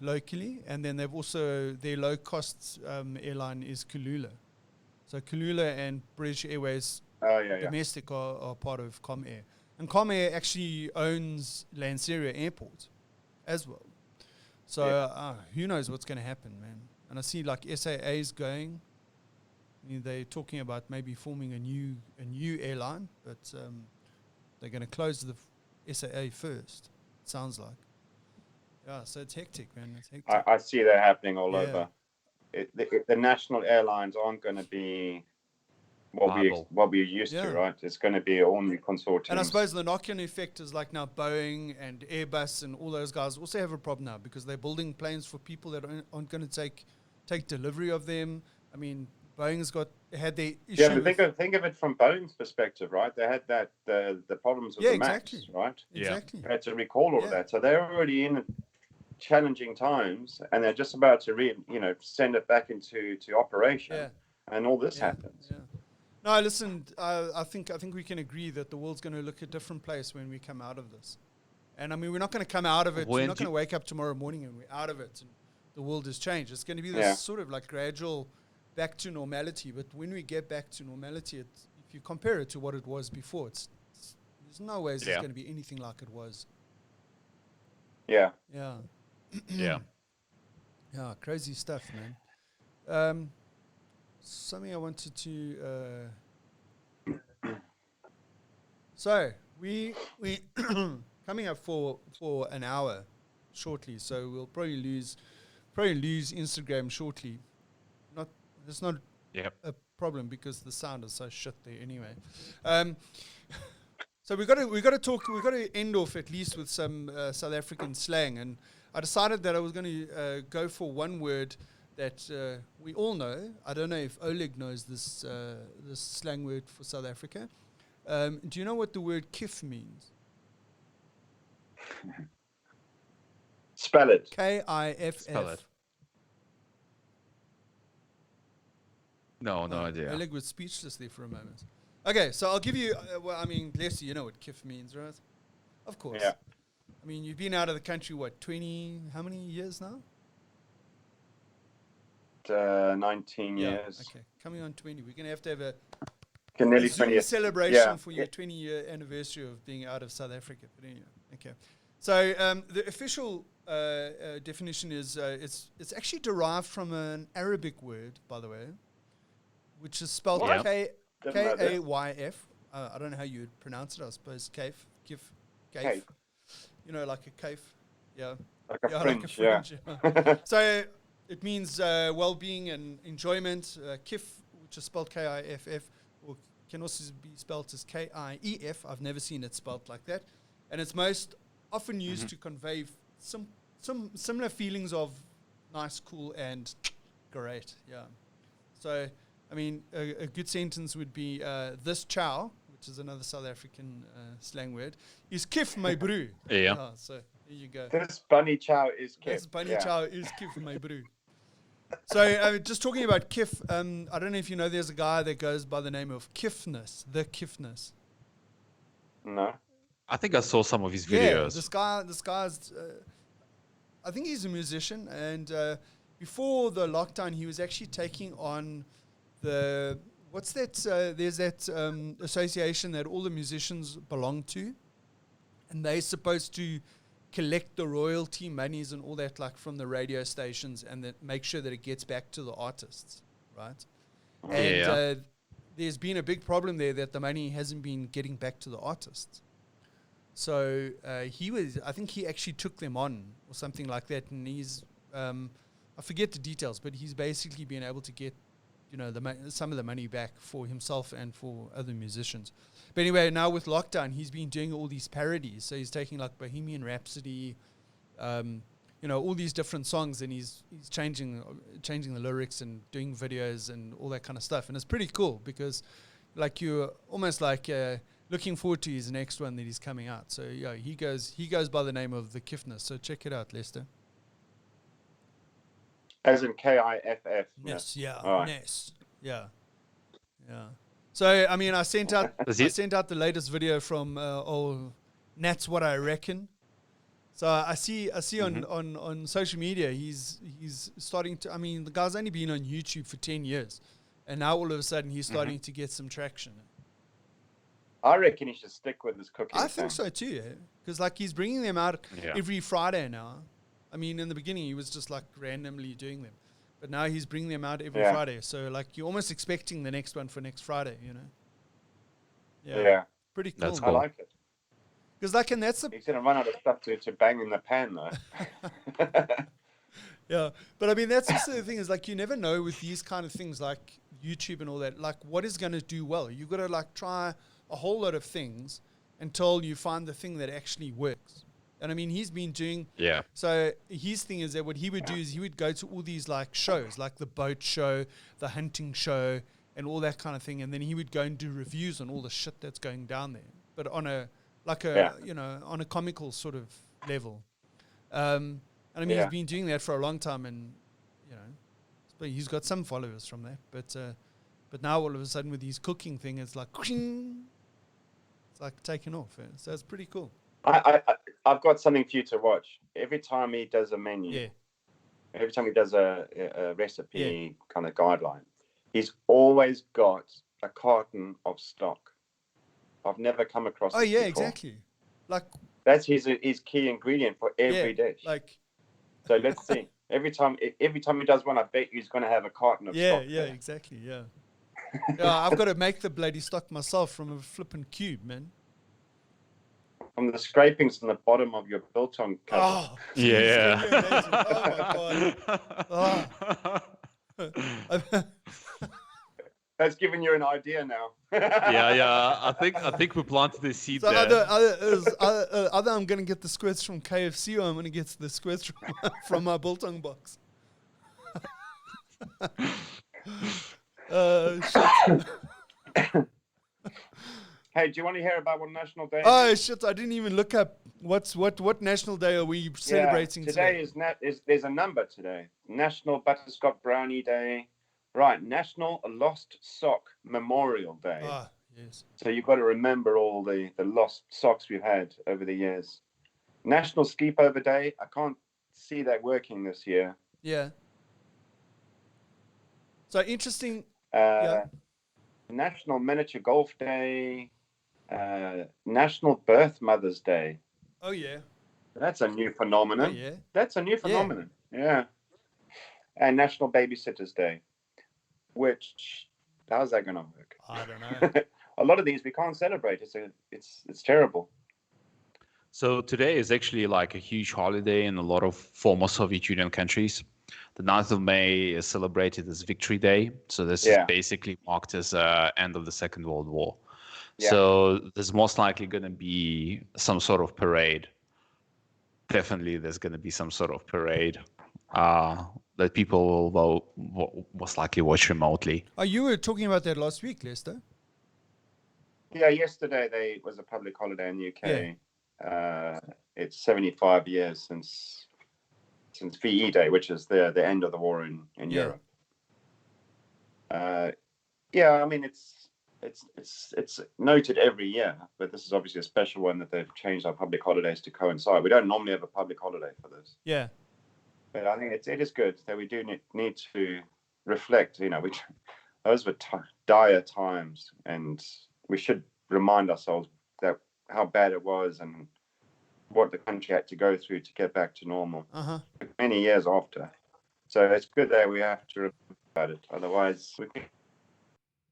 locally, and then they've also their low cost airline is Kulula. So Kulula and British Airways domestic are part of Comair. And Comair actually owns Lanseria Airport as well. So who knows what's going to happen, man. And I see like SAA's going. I mean, they're talking about maybe forming a new airline, but they're going to close the SAA first. It sounds like. Yeah, so it's hectic, man. It's hectic. I see that happening all Yeah. over. The national airlines aren't going to be what we're used to, right? It's going to be all new consortiums. And I suppose the knock-on effect is like now Boeing and Airbus and all those guys also have a problem now because they're building planes for people that aren't going to take delivery of them. I mean, Boeing's had their issue. Yeah, but think of it from Boeing's perspective, right? They had the problems with the MAX, right? Exactly. They had to recall all of that, so they're already in challenging times, and they're just about to send it back into operation, and all this happens. Yeah. No, listen. I think we can agree that the world's going to look a different place when we come out of this. And I mean, we're not going to come out of it. We're not going to wake up tomorrow morning and we're out of it, and the world has changed. It's going to be this sort of like gradual back to normality. But when we get back to normality, if you compare it to what it was before, there's no ways it's going to be anything like it was. Yeah. Yeah. Yeah. Yeah, crazy stuff, man. Something I wanted to. So we coming up for an hour shortly. So we'll probably lose Instagram shortly. It's not a problem because the sound is so shit there anyway. So we got to talk. We got to end off at least with some South African slang, and I decided that I was going to go for one word that we all know. I don't know if Oleg knows this slang word for South Africa. Do you know what the word kif means? Spell it. KIFF. Spell it. No idea. Oleg was speechless there for a moment. Okay, so I'll give you. Leslie, you know what kif means, right? Of course. Yeah. I mean, you've been out of the country, what, 20, how many years now? 19 years. Okay, coming on 20. We're going to have a nearly Zoom 20 celebration for your 20-year anniversary of being out of South Africa. But anyway, okay. So the official definition is it's actually derived from an Arabic word, by the way, which is spelled Kayf. I don't know how you would pronounce it. I suppose kif. You know, like a cave. Yeah. Like a fringe. So it means well-being and enjoyment. Kif, which is spelled KIFF, or can also be spelled as KIEF. I've never seen it spelled like that. And it's most often used to convey some similar feelings of nice, cool, and great. Yeah. So, I mean, a good sentence would be this chow, which is another South African slang word, is kif my brew. Yeah. So there you go. This bunny chow is kif. This bunny chow is kif my brew. So just talking about kif, I don't know if you know, there's a guy that goes by the name of Kifness, the Kifness. No. I think I saw some of his videos. Yeah, this guy's, I think he's a musician, and before the lockdown, he was actually taking on there's that association that all the musicians belong to, and they're supposed to collect the royalty monies and all that, like from the radio stations, and then make sure that it gets back to the artists, right? And there's been a big problem there that the money hasn't been getting back to the artists. So I think he actually took them on or something like that, and he's, I forget the details, but he's basically been able to get, some of the money back for himself and for other musicians. But anyway, now with lockdown, he's been doing all these parodies. So he's taking like Bohemian Rhapsody, all these different songs, and he's changing the lyrics and doing videos and all that kind of stuff. And it's pretty cool because, like, you're almost like looking forward to his next one that he's coming out. So yeah, he goes by the name of the Kifness. So check it out, Lester. As in KIFF. Yes, yeah, right. Ness, yeah. So I mean, I sent out the latest video from Nat's What I Reckon. So I see on social media he's starting to. I mean, the guy's only been on YouTube for 10 years, and now all of a sudden he's starting to get some traction. I reckon he should stick with his cooking. I think so too, because like he's bringing them out every Friday now. I mean, in the beginning he was just like randomly doing them, but now he's bringing them out every Yeah. Friday. So like you're almost expecting the next one for next Friday, you know. Yeah. Pretty cool. That's I cool. like it. Because like, and that's the He's going to run out of stuff to bang in the pan, though. yeah. But I mean, that's also the thing is like you never know with these kind of things like YouTube and all that. Like, what is going to do well? You've got to like try a whole lot of things until you find the thing that actually works. And I mean, he's been doing. Yeah. So his thing is that what he would do is he would go to all these like shows, like the boat show, the hunting show, and all that kind of thing. And then he would go and do reviews on all the shit that's going down there, but on a you know, on a comical sort of level. And I mean, he's been doing that for a long time, and you know, but he's got some followers from that. But now all of a sudden with his cooking thing, it's like it's like taking off. So it's pretty cool. I've got something for you to watch. Every time he does a menu, every time he does a recipe kind of guideline, he's always got a carton of stock. I've never come across this before. Exactly. Like that's his key ingredient for every dish. Like, so let's see. Every time he does one, I bet he's going to have a carton of stock. Yeah, exactly. Yeah. I've got to make the bloody stock myself from a flipping cube, man. From the scrapings from the bottom of your biltong cupboard. Oh, Yeah. Oh my god. That's giving you an idea now. yeah. I think we planted the seed So there. either I'm going to get the squirts from KFC or I'm going to get the squirts from my biltong box. Shit. Hey, do you want to hear about what National Day Oh shit! I didn't even look up what National Day are we celebrating today? There's a number today. National Butterscotch Brownie Day. Right, National Lost Sock Memorial Day. Ah, yes. So you've got to remember all the lost socks we've had over the years. National Sleepover Day. I can't see that working this year. Yeah. So interesting. National Miniature Golf Day. National Birth Mothers Day. Oh yeah. That's a new phenomenon. Oh, yeah. That's a new phenomenon. Yeah. And National Babysitters Day. Which, how's that going to work? I don't know. A lot of these we can't celebrate. It's terrible. So today is actually like a huge holiday in a lot of former Soviet Union countries. The 9th of May is celebrated as Victory Day. So this is basically marked as end of the Second World War. Yeah. So there's most likely going to be some sort of parade. Definitely there's going to be some sort of parade that people will most likely watch remotely. Oh, you were talking about that last week, Lester. Yeah, yesterday was a public holiday in the UK. Yeah. It's 75 years since VE Day, which is the end of the war in Europe. I mean it's noted every year, but this is obviously a special one that they've changed our public holidays to coincide. We don't normally have a public holiday for this. Yeah. But I think it is good that we do need to reflect. You know, those were dire times, and we should remind ourselves that how bad it was and what the country had to go through to get back to normal. Many years after, so it's good that we have to remember about it. Otherwise, we can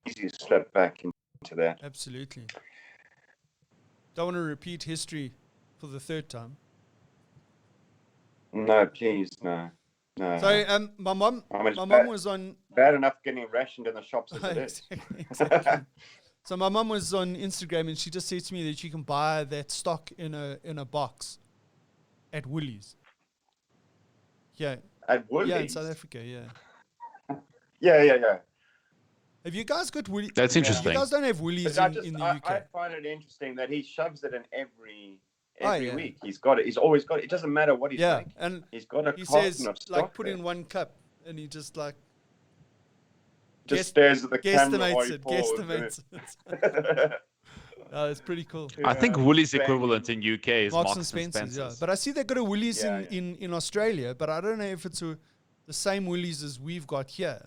easily slip back into that. Absolutely. Don't want to repeat history for the third time. No, please, no. So, my mom was on. Bad enough getting rationed in the shops as it is. Exactly. So my mom was on Instagram and she just said to me that you can buy that stock in a box at Woolies. Yeah. At Woolies? Yeah, in South Africa. Yeah. Yeah. Have you guys got Woolies? That's interesting. You guys don't have Woolies in the UK. I find it interesting that he shoves it in every week. He's got it. He's always got it. It doesn't matter what he's making. And he's got a he carton says of stock like put there. in one cup, and he just like stares at the camera while he guesstimates it. It's pretty cool. I think Woolies equivalent in UK is Marks and Spencer's. Yeah. But I see they've got a Woolies in Australia, but I don't know if it's the same Woolies as we've got here.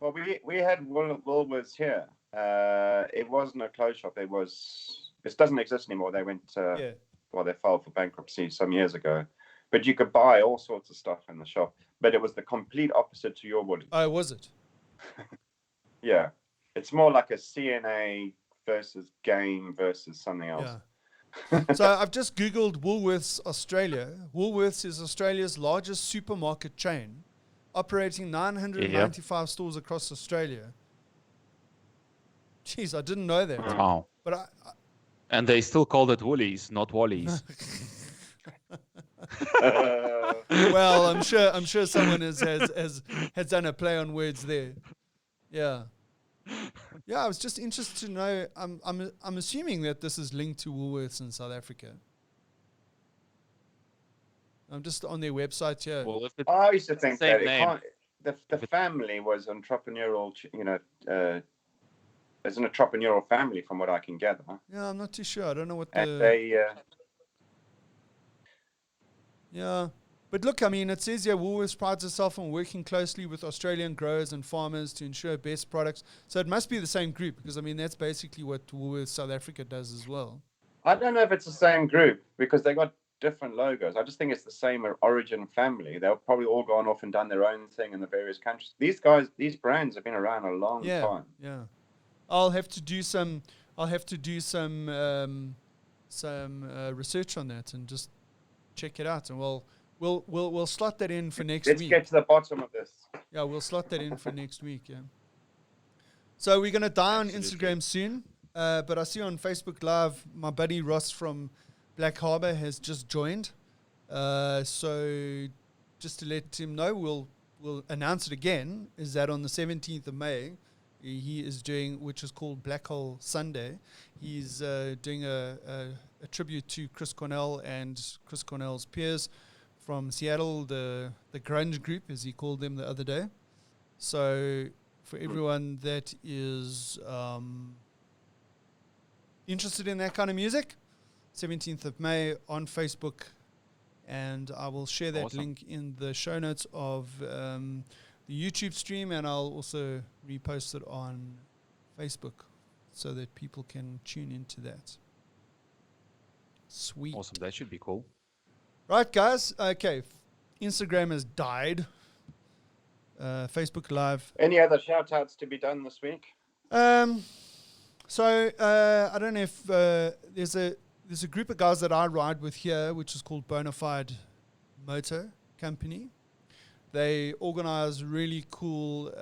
Well, we had Woolworths here. It wasn't a clothes shop. It doesn't exist anymore. They went, they filed for bankruptcy some years ago. but you could buy all sorts of stuff in the shop. But it was the complete opposite to your Woolies. Oh, was it? Yeah, it's more like a CNA versus game versus something else. Yeah. So I've just Googled Woolworths Australia. Woolworths is Australia's largest supermarket chain, operating 995 stores across Australia. Jeez, I didn't know that. Wow. But And they still called it Woolies, not Wallies. well, I'm sure someone has done a play on words there. Yeah. Yeah, I was just interested to know. I'm assuming that this is linked to Woolworths in South Africa. I'm just on their website here. Well, if it's I used to think same that it name. can't. The family was entrepreneurial. There's an entrepreneurial family, from what I can gather. Yeah, I'm not too sure. I don't know what And they. Yeah. But look, I mean, it says here Woolworths prides itself on working closely with Australian growers and farmers to ensure best products. So it must be the same group because, I mean, that's basically what Woolworths South Africa does as well. I don't know if it's the same group because they got different logos. I just think it's the same origin family. They've probably all gone off and done their own thing in the various countries. These brands have been around a long time. Yeah. I'll have to do some research on that and just check it out, and we'll slot that in for next week. Let's get to the bottom of this. Yeah, we'll slot that in for next week. Yeah. So we're gonna die on Instagram soon, but I see on Facebook Live my buddy Ross from Black Harbour has just joined. So just to let him know, we'll announce it again. Is that on the 17th of May? He is doing, which is called Black Hole Sunday. He's doing a tribute to Chris Cornell and Chris Cornell's peers from Seattle, the grunge group, as he called them the other day. So for everyone that is interested in that kind of music, 17th of May on Facebook, and I will share that link in the show notes of the YouTube stream, and I'll also repost it on Facebook so that people can tune into that. Sweet. Awesome. That should be cool. Right, guys. Okay. Instagram has died. Facebook Live. Any other shout outs to be done this week? So I don't know if there's a group of guys that I ride with here, which is called Bonafide Motor Company. They organize really cool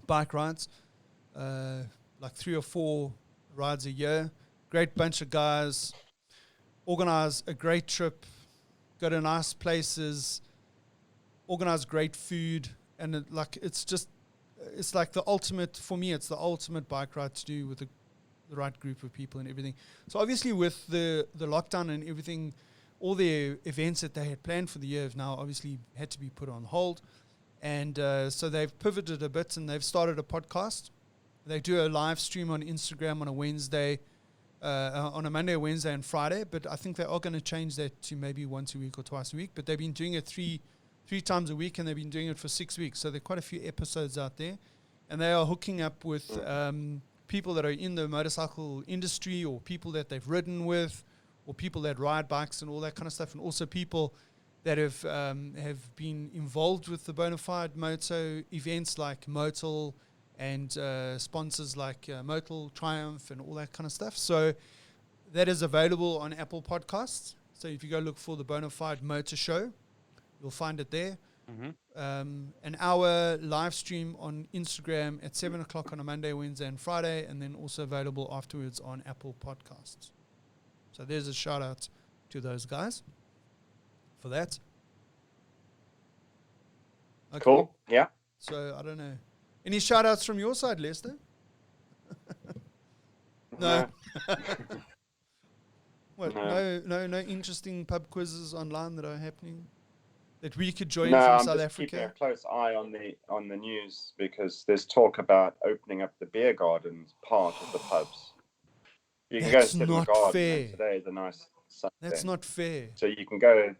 bike rides, like 3 or 4 rides a year. Great bunch of guys. Organize a great trip, go to nice places, organize great food, and it's like the ultimate, for me, it's the ultimate bike ride to do with the right group of people and everything. So obviously with the lockdown and everything, all the events that they had planned for the year have now obviously had to be put on hold. And so they've pivoted a bit and they've started a podcast. They do a live stream on Instagram on a Wednesday, on a Monday, Wednesday, and Friday. But I think they are going to change that to maybe once a week or twice a week. But they've been doing it three times a week, and they've been doing it for 6 weeks. So there are quite a few episodes out there. And they are hooking up with people that are in the motorcycle industry, or people that they've ridden with, or people that ride bikes and all that kind of stuff, and also people that have been involved with the Bonafide Moto events like Motul, and sponsors like Motul, Triumph, and all that kind of stuff. So that is available on Apple Podcasts. So if you go look for the Bonafide Motor Show, you'll find it there. Mm-hmm. An hour live stream on Instagram at 7 o'clock on a Monday, Wednesday, and Friday, and then also available afterwards on Apple Podcasts. So there's a shout out to those guys for that. Okay. Cool. Yeah. So I don't know. Any shout outs from your side, Lester? No. What? No interesting pub quizzes online that are happening that we could join from I'm South just Africa? keeping a close eye on the news because there's talk about opening up the beer gardens part of the pubs. You can That's go sit in the not garden. fair. And today is a nice Sunday. That's not fair. So you can go.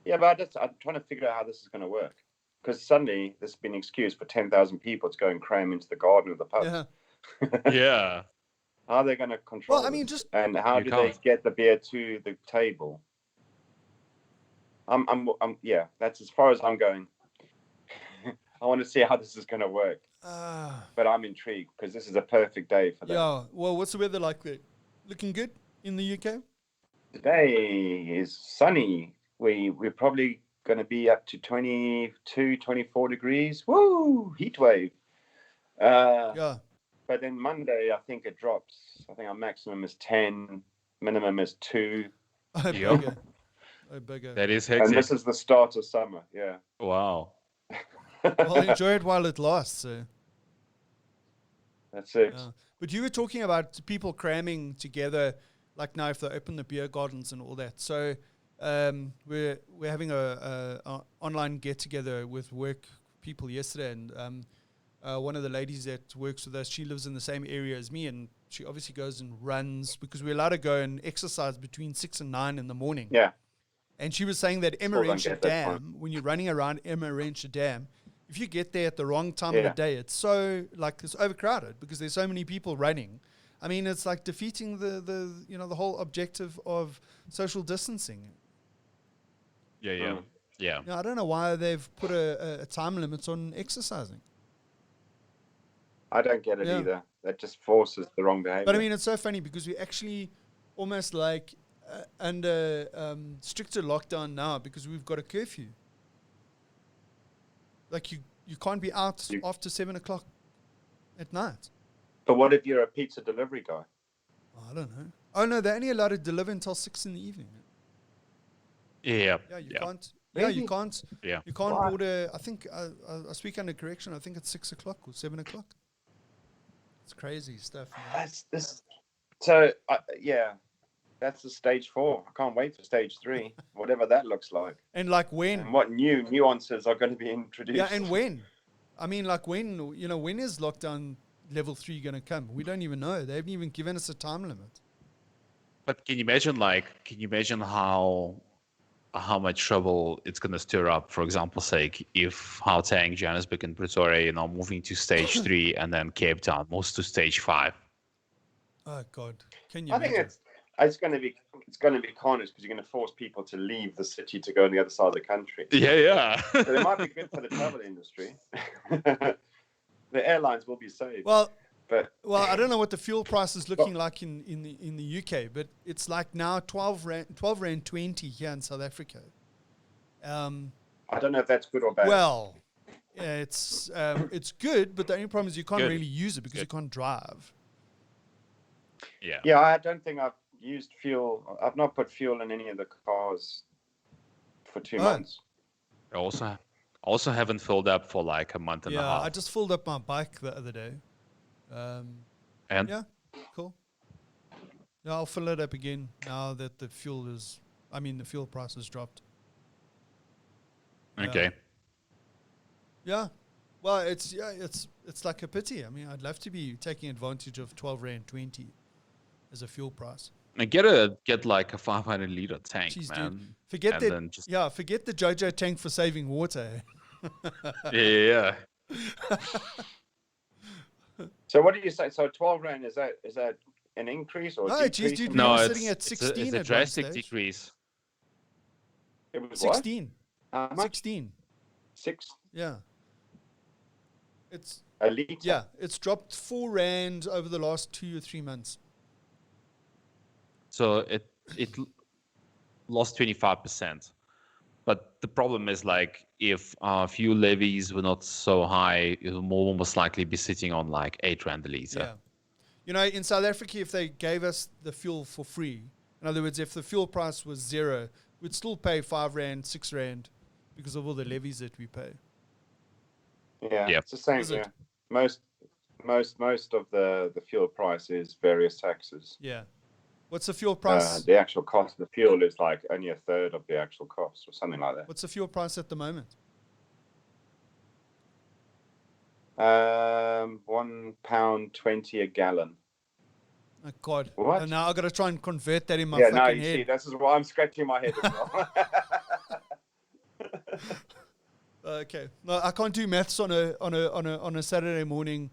Yeah, but I'm trying to figure out how this is going to work because suddenly there's been an excuse for 10,000 people to go and cram into the garden of the pub. Yeah. Yeah. How are they going to control? Well, I mean, and how do they get the beer to the table? Yeah, that's as far as I'm going. I want to see how this is going to work. But I'm intrigued because this is a perfect day for that. Yeah. Well, what's the weather like there? Looking good in the UK? Today is sunny. We're probably going to be up to 22, 24 degrees. Woo! Heat wave. Yeah. But then Monday, I think it drops. I think our maximum is 10, minimum is 2. Oh, Yep. bigger. Oh, bigger. That is And hectic. this is the start of summer. Yeah. Wow. Well, enjoy it while it lasts. So. That's it. Yeah. But you were talking about people cramming together, like now if they open the beer gardens and all that. So we're having a online get together with work people yesterday, and one of the ladies that works with us, she lives in the same area as me, and she obviously goes and runs because we're allowed to go and exercise between 6 and 9 in the morning. Yeah. And she was saying that Still don't Emmarentia get that Dam, when you're running around Emmarentia Dam, if you get there at the wrong time of Yeah. the day, it's so it's overcrowded because there's so many people running. I mean, it's like defeating the whole objective of social distancing. Yeah. Mm. Yeah. You know, I don't know why they've put a time limit on exercising. I don't get it Yeah. either. That just forces the wrong behavior. But I mean, it's so funny because we actually almost like under stricter lockdown now because we've got a curfew. Like you can't be out after 7 o'clock at night. But what if you're a pizza delivery guy? I don't know. Oh no, they're only allowed to deliver until 6 in the evening. Yeah. Yeah, you Yeah. can't. Yeah, you Really? can't. Yeah. You can't Why? order. I think I speak under correction. I think it's 6 o'clock or 7 o'clock. It's crazy stuff. Man. That's this. So yeah, that's the stage 4. I can't wait for stage 3, whatever that looks like, And like when? and what new nuances are going to be introduced. Yeah, and when? I mean, like when? When is lockdown level 3 going to come? We don't even know. They haven't even given us a time limit. But can you imagine how much trouble it's gonna stir up, for example's sake, if Gauteng, Johannesburg, and Pretoria, moving to stage 3, and then Cape Town moves to stage 5. Oh God, can you? I think imagine? it's going to be carnage because you're going to force people to leave the city to go on the other side of the country. Yeah. So it might be good for the travel industry. The airlines will be saved. Well, But I don't know what the fuel price is looking like in the UK, but it's like now 12 rand 20 here in South Africa. I don't know if that's good or bad. Well, yeah, it's good, but the only problem is you can't Good. really use it because you can't drive. Yeah. Yeah, I don't think I've used fuel. I've not put fuel in any of the cars for 2 months. I also haven't filled up for like a month and a Yeah, half. I just filled up my bike the other day. And Yeah, cool. Yeah, I'll fill it up again now that the fuel price has dropped. okay. Yeah. Well, it's like a pity. I mean, I'd love to be taking advantage of 12 rand 20 as a fuel price. And get like a 500-liter tank, Jeez, man. dude. Forget And that. then just- Forget the JoJo tank for saving water. Yeah. So what do you say? So 12 rand, is that an increase or a No, geez, decrease? dude, in- we No, were it's sitting at it's 16 a at one drastic stage. decrease. It was what? 16. How much? 16. 6 Yeah. It's a litre? Yeah, it's dropped 4 rand over the last 2 or 3 months. So it lost 25%. But the problem is, like, if our fuel levies were not so high, it would most likely be sitting on like 8 rand a litre. Yeah. You know, in South Africa, if they gave us the fuel for free, in other words, if the fuel price was 0, we'd still pay 5 rand, 6 rand because of all the levies that we pay. Yeah, Yep. it's the same Is it? here. Most of the fuel price is various taxes. Yeah. What's the fuel price? The actual cost of the fuel is like only a third of the actual cost, or something like that. What's the fuel price at the moment? £1.20 a gallon. Oh, God. What? And now I've got to try and convert that in my Yeah, fucking no, you head. see, this is why I'm scratching my head as well. Okay. No, I can't do maths on a Saturday morning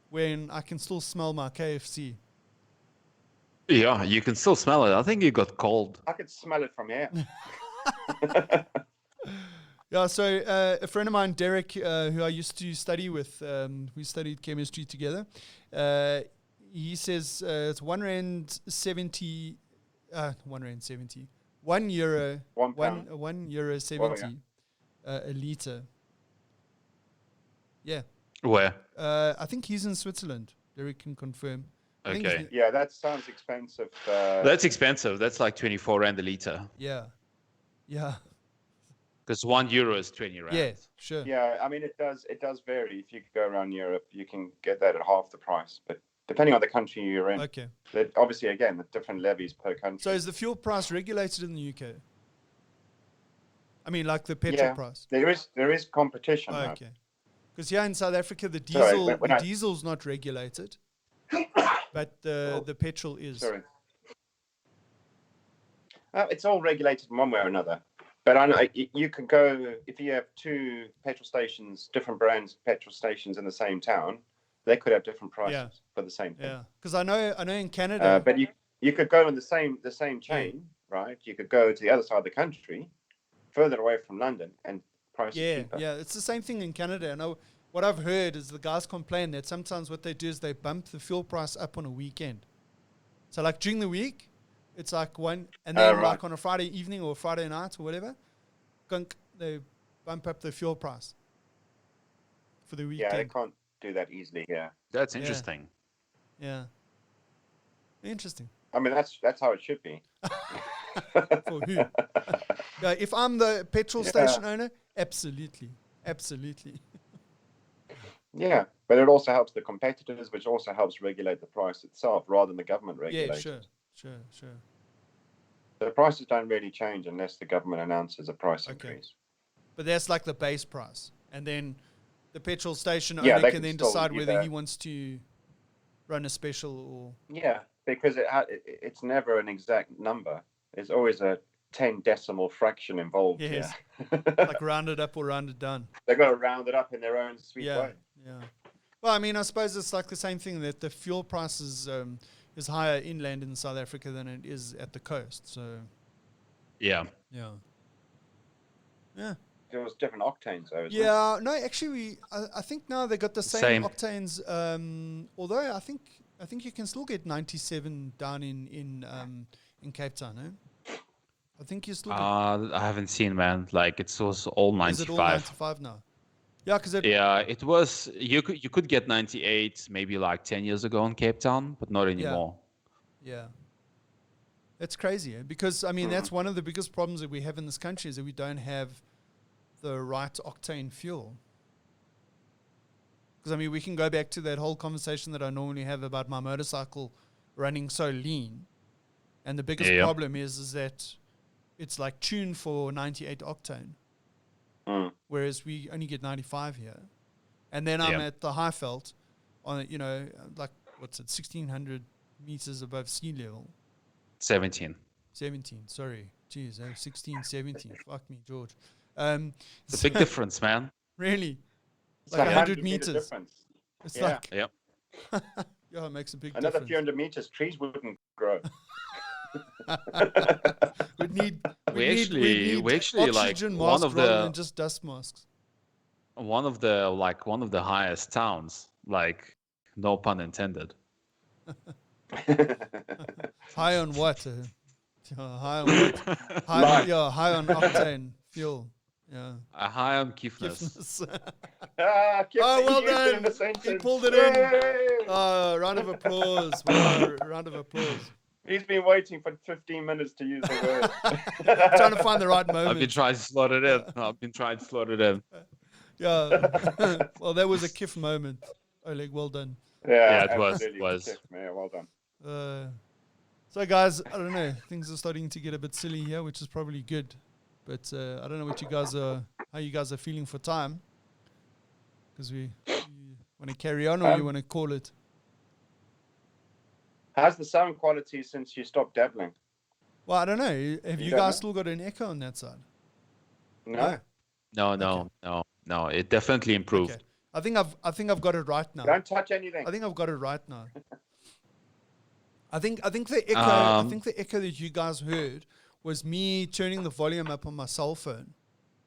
when I can still smell my KFC. Yeah, you can still smell it. I think you got cold. I could smell it from here. Yeah, so a friend of mine, Derek, who I used to study with, we studied chemistry together. He says it's €1.70, €1.70, €1, £1. €1.70 a liter. Yeah. Where? I think he's in Switzerland. Derek can confirm. I think Okay. Yeah, that sounds expensive. That's expensive. That's like 24 rand a liter. Yeah. Yeah. Because €1 is 20 rand. Yeah, sure. Yeah, I mean, it does vary. If you go around Europe, you can get that at half the price. But depending on the country you're in, Okay. obviously, again, the different levies per country. So is the fuel price regulated in the UK? I mean, like the petrol price? There is competition. Oh, okay. Because here in South Africa, the Sorry, diesel when diesel's not regulated, but the petrol is. Sorry. It's all regulated in one way or another. But I know you can go, if you have two petrol stations, different brands of petrol stations in the same town, they could have different prices for the same thing. Yeah, because I know in Canada. But you could go in the same chain, right? You could go to the other side of the country, further away from London, and price is cheaper. Yeah, it's the same thing in Canada. I know what I've heard is the guys complain that sometimes what they do is they bump the fuel price up on a weekend. So like during the week, it's like one, and then like on a Friday evening or Friday night or whatever, they bump up the fuel price for the weekend. Yeah, they can't do that easily here. That's interesting. Yeah. Interesting. I mean, that's how it should be. For who? Yeah, if I'm the petrol station owner, absolutely. Absolutely. Yeah, but it also helps the competitors, which also helps regulate the price itself rather than the government regulate. Yeah, sure. The prices don't really change unless the government announces a price increase. But that's like the base price. And then the petrol station owner can then decide whether he wants to run a special or... Yeah, because it's never an exact number. There's always a 10 decimal fraction involved. Yes. Yeah. Like rounded up or rounded down. They've got to round it up in their own sweet way. Yeah. Well, I mean, I suppose it's like the same thing that the fuel price is higher inland in South Africa than it is at the coast. So, yeah. There was different octanes, though. Yeah, no, actually, I think now they got the same octanes. Although I think you can still get 97 down in Cape Town. Eh? I think you still. I haven't seen, man. Like it's also all 95. Is it all 95 now? Yeah, because it was. You could get 98 maybe like 10 years ago in Cape Town, but not anymore. Yeah. It's crazy, eh? Because I mean that's one of the biggest problems that we have in this country is that we don't have the right octane fuel. Because I mean we can go back to that whole conversation that I normally have about my motorcycle running so lean, and the biggest problem is that it's like tuned for 98 octane. Whereas we only get 95 here. And then I'm at the Highveld on, like, 1,600 meters above sea level. 17, sorry. Jeez, 16, 17. Fuck me, George. It's a big difference, man. Really? It's like 100 meters. Difference. It's like... Yep. Yeah, it makes a big Another difference. few hundred meters, trees wouldn't grow. we actually like one of the than just dust masks. One of the highest towns, like no pun intended. High on what? High on what? High on octane fuel. Yeah. High on kiffness. Oh, well done. He pulled it in. Round of applause. Round of applause. He's been waiting for 15 minutes to use the word. Trying to find the right moment. I've been trying to slot it in. Yeah. Well, that was a kiff moment. Oleg, well done. Yeah, it was. Yeah, well done. So, guys, I don't know. Things are starting to get a bit silly here, which is probably good. But I don't know how you guys are feeling for time. Because we want to carry on or you want to call it? How's the sound quality since you stopped dabbling? Well, I don't know. Have you guys still got an echo on that side? No. No. It definitely improved. Okay. I think I've got it right now. Don't touch anything. I think I've got it right now. I think the echo. I think the echo that you guys heard was me turning the volume up on my cell phone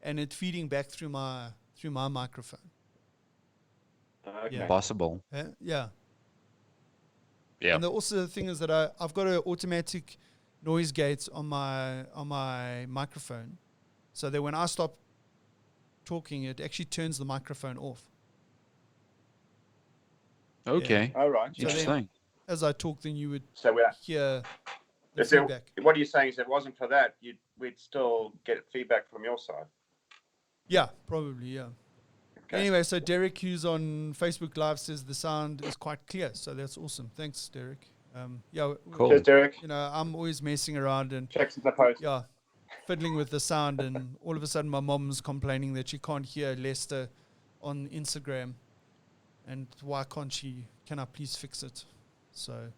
and it feeding back through my microphone. Okay. Yeah. Possible. Yeah. Yeah. And also the thing is that I've got an automatic noise gate on my microphone, so that when I stop talking, it actually turns the microphone off. Okay. All right. So then- Interesting. As I talk, then you would So hear the if there, feedback. what are you saying is, if it wasn't for that, we'd still get feedback from your side. Yeah, probably, yeah. Okay. Anyway, so Derek, who's on Facebook Live, says the sound is quite clear. So that's awesome. Thanks, Derek. Yeah, Cool. Cheers, Derek. you know, I'm always messing around and Checks in the post. yeah, fiddling with the sound, and all of a sudden my mom's complaining that she can't hear Lester on Instagram, and why can't she? Can I please fix it? So, and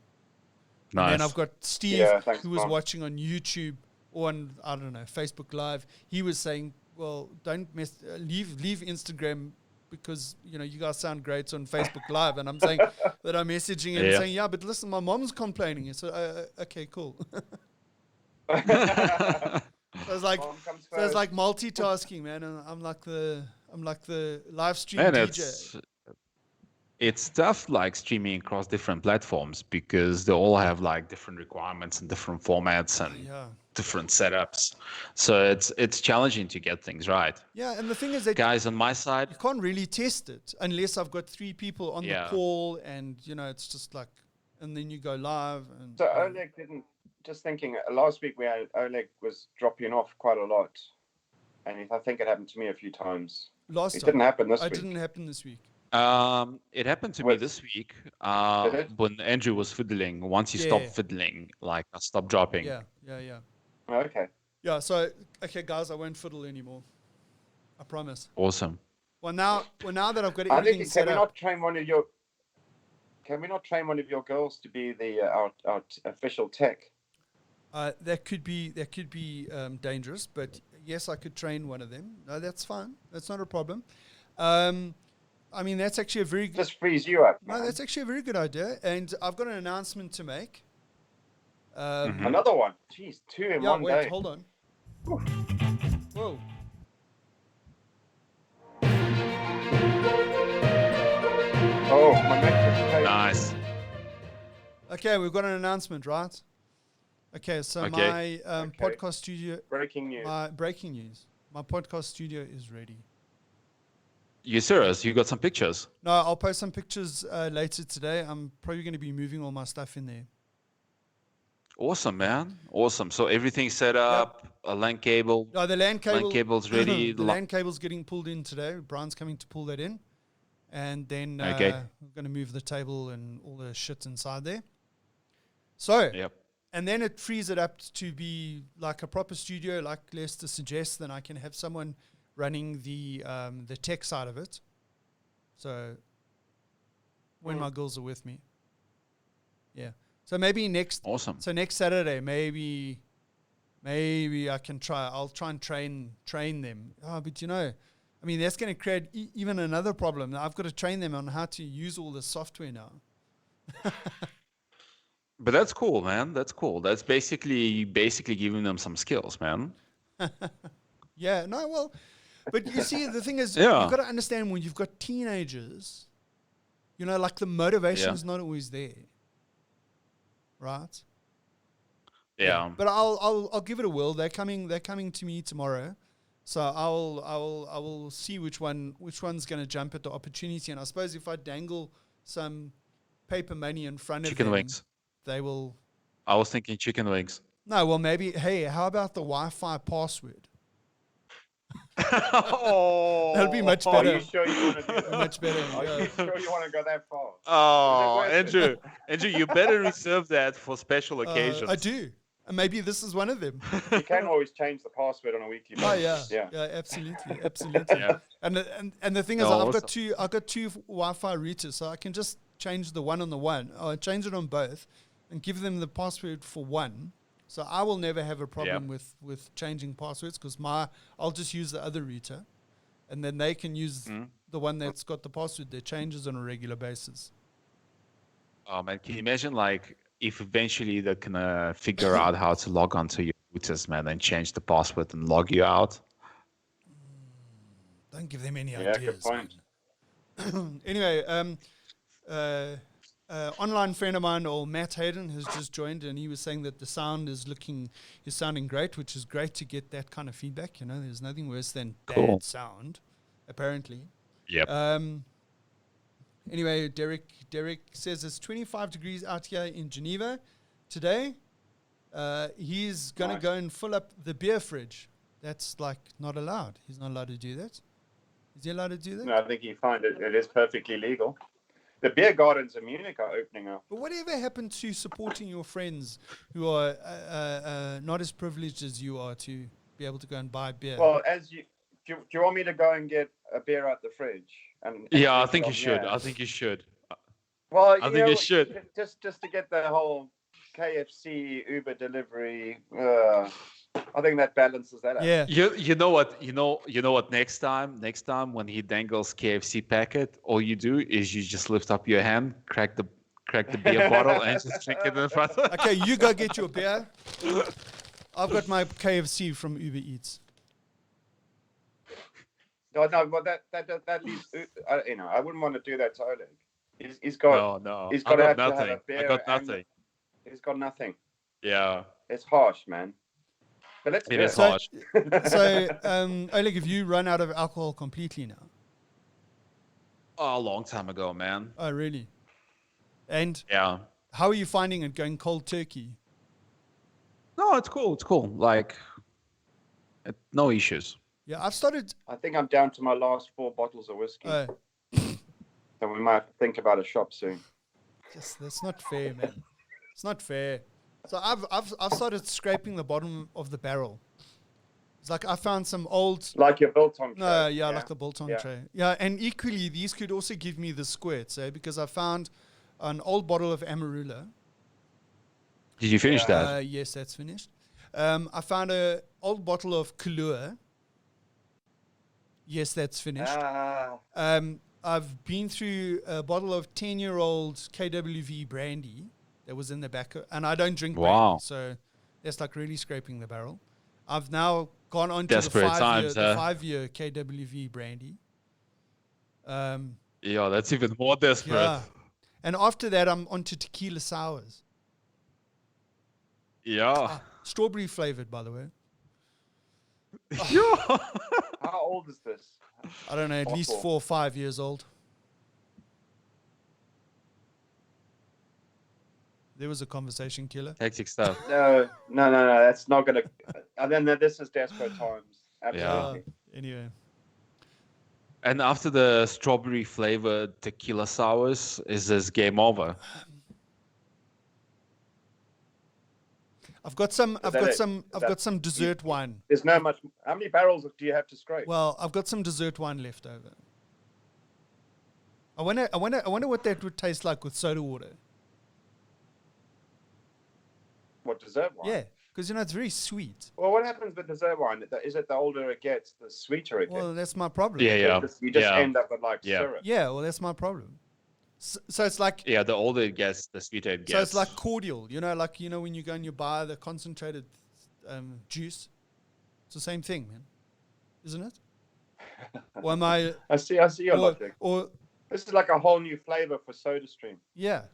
then Nice. I've got Steve, Yeah, thanks, who was Mom. watching on YouTube or on, I don't know, Facebook Live. He was saying, well, don't leave Instagram, because, you know, you guys sound great on Facebook Live. And I'm saying that I'm messaging him Yeah. saying, yeah, but listen, my mom's complaining. So, okay, cool. Mom So it's like, comes so it's first. like multitasking, man. And I'm like the live stream And DJ. it's tough, like streaming across different platforms, because they all have like different requirements and different formats and Yeah. different setups. So it's challenging to get things right. Yeah. And the thing is that Guys, on my side, you can't really test it unless I've got 3 people on Yeah. the call, and, you know, it's just like, and then you go live. And So Oleg didn't. Just thinking, last week we had Oleg was dropping off quite a lot, and I think it happened to me a few times. last It time, didn't happen this it week. didn't happen this week. it happened to me Wait. this week Did it? when Andrew was fiddling. Once he Yeah. stopped fiddling, like I stopped dropping. Yeah. Oh, okay. Yeah. So, okay, guys, I won't fiddle anymore. I promise. Awesome. Well, now that I've got I everything think set can we up, not train one of your? Can we not train one of your girls to be the our official tech? that could be dangerous. But yes, I could train one of them. No, that's fine. That's not a problem. I mean, that's actually a very good. Just freeze you up. No, Man. that's actually a very good idea. And I've got an announcement to make. Mhm. Another one. Jeez, 2 in Yeah, one wait, day. hold on. Whoa. Oh, my metric. Nice. Okay, we've got an announcement, right? Okay, so Okay. my Okay. podcast studio, Breaking news. my breaking news, my podcast studio is ready. You serious? You got some pictures? No, I'll post some pictures later today. I'm probably going to be moving all my stuff in there. Awesome, man. Awesome. So everything's set up, a LAN cable. No, the LAN cable. LAN cable's ready. The LAN cable's getting pulled in today. Brian's coming to pull that in, and then Okay. we're going to move the table and all the shit inside there. So, Yep. and then it frees it up to be like a proper studio, like Lester suggests. Then I can have someone running the tech side of it. So when my girls are with me, yeah. So maybe next Awesome. Saturday, maybe I can try. I'll try and train them. Oh, but you know, I mean, that's going to create even another problem. I've got to train them on how to use all this software now. But that's cool, man. That's cool. That's basically giving them some skills, man. Yeah, no, well, but you see, the thing is, Yeah. you've got to understand when you've got teenagers, you know, like the motivation's not always there, right? Yeah. But I'll give it a whirl. They're coming to me tomorrow, so I will see which one's going to jump at the opportunity. And I suppose if I dangle some paper money in front of Chicken them, wings. they will. I was thinking chicken wings. No, well, maybe. Hey, how about the Wi-Fi password? Oh. That'll be much Are better. you sure you want to do that? Much better. Are Yeah. you sure you want to go that far? Oh, Is it worth Andrew, you better reserve that for special occasions. I do, and maybe this is one of them. You can always change the password on a weekly Oh basis. yeah, absolutely. Yeah. And the thing is, No, I've got two Wi-Fi routers, so I can just change the one on the one, or change it on both, and give them the password for one. So I will never have a problem with changing passwords, because I'll just use the other router, and then they can use the one that's got the password that changes on a regular basis. Oh man, can you imagine like if eventually they can figure out how to log onto your routers, man, and change the password and log you out. Don't give them any Yeah, good ideas. point. Man. Anyway, online friend of mine, old Matt Hayden, has just joined, and he was saying that the sound is sounding great, which is great to get that kind of feedback. You know, there's nothing worse than bad sound, apparently. Yep. Anyway, Derek says it's 25 degrees out here in Geneva today. He's going to go and fill up the beer fridge. That's like not allowed. He's not allowed to do that. Is he allowed to do that? No, I think you find it is perfectly legal. The beer gardens in Munich are opening up. But whatever happened to supporting your friends who are not as privileged as you are to be able to go and buy beer? Well, do you want me to go and get a beer out the fridge? And Yeah, I think you should. I think you should. Well, I think you should. Just to get the whole KFC Uber delivery. I think that balances that out. Yeah. You know what? Next time when he dangles KFC packet, all you do is you just lift up your hand, crack the beer bottle, and just drink it in front of. Okay, you go get your beer. I've got my KFC from Uber Eats. No, but that leaves. I wouldn't want to do that to Oleg. He's got. No. He's got to have nothing. to have a beer. I got nothing. He's got nothing. Yeah. It's harsh, man. But let's do It is So- harsh. So, Oleg, have you run out of alcohol completely now? Oh, a long time ago, man. Oh, really? And Yeah. how are you finding it going cold turkey? No, it's cool. It's cool. Like, no issues. Yeah, I've started. I think I'm down to my last 4 bottles of whiskey. So we might have to think about a shop soon. That's not fair, man. It's not fair. So I've started scraping the bottom of the barrel. It's like I found some old. Like your biltong tray. No, yeah, like the biltong Yeah. tray. Yeah, and equally, these could also give me the squirts, because I found an old bottle of Amarula. Did you finish that? Yes, that's finished. I found an old bottle of Kahlua. Yes, that's finished. I've been through a bottle of 10-year-old KWV brandy that was in the back, and I don't drink brandy, so that's like really scraping the barrel. I've now gone on to the Desperate times, huh? 5-year KWV brandy. Yeah, that's even more desperate. Yeah. And after that, I'm on to tequila sours. Yeah. Strawberry flavored, by the way. Yeah. How old is this? I don't know, at least 4 or 5 years old. There was a conversation killer. Hectic stuff. No. That's not going to. And then this is desperate times. Absolutely. Anyway. And after the strawberry flavored tequila sours, is this game over? I've got some dessert wine. There's no much. How many barrels do you have to scrape? Well, I've got some dessert wine left over. I wonder what that would taste like with soda water. What, dessert wine? Yeah, because it's very sweet. Well, what happens with dessert wine? Is it the older it gets, the sweeter it gets? Well, that's my problem. Yeah. You just end up with syrup. Yeah, well, that's my problem. So it's like. Yeah, the older it gets, the sweeter it gets. So it's like cordial, when you go and you buy the concentrated juice. It's the same thing, man, isn't it? Or am I? I see your logic. Or this is like a whole new flavor for SodaStream. Yeah.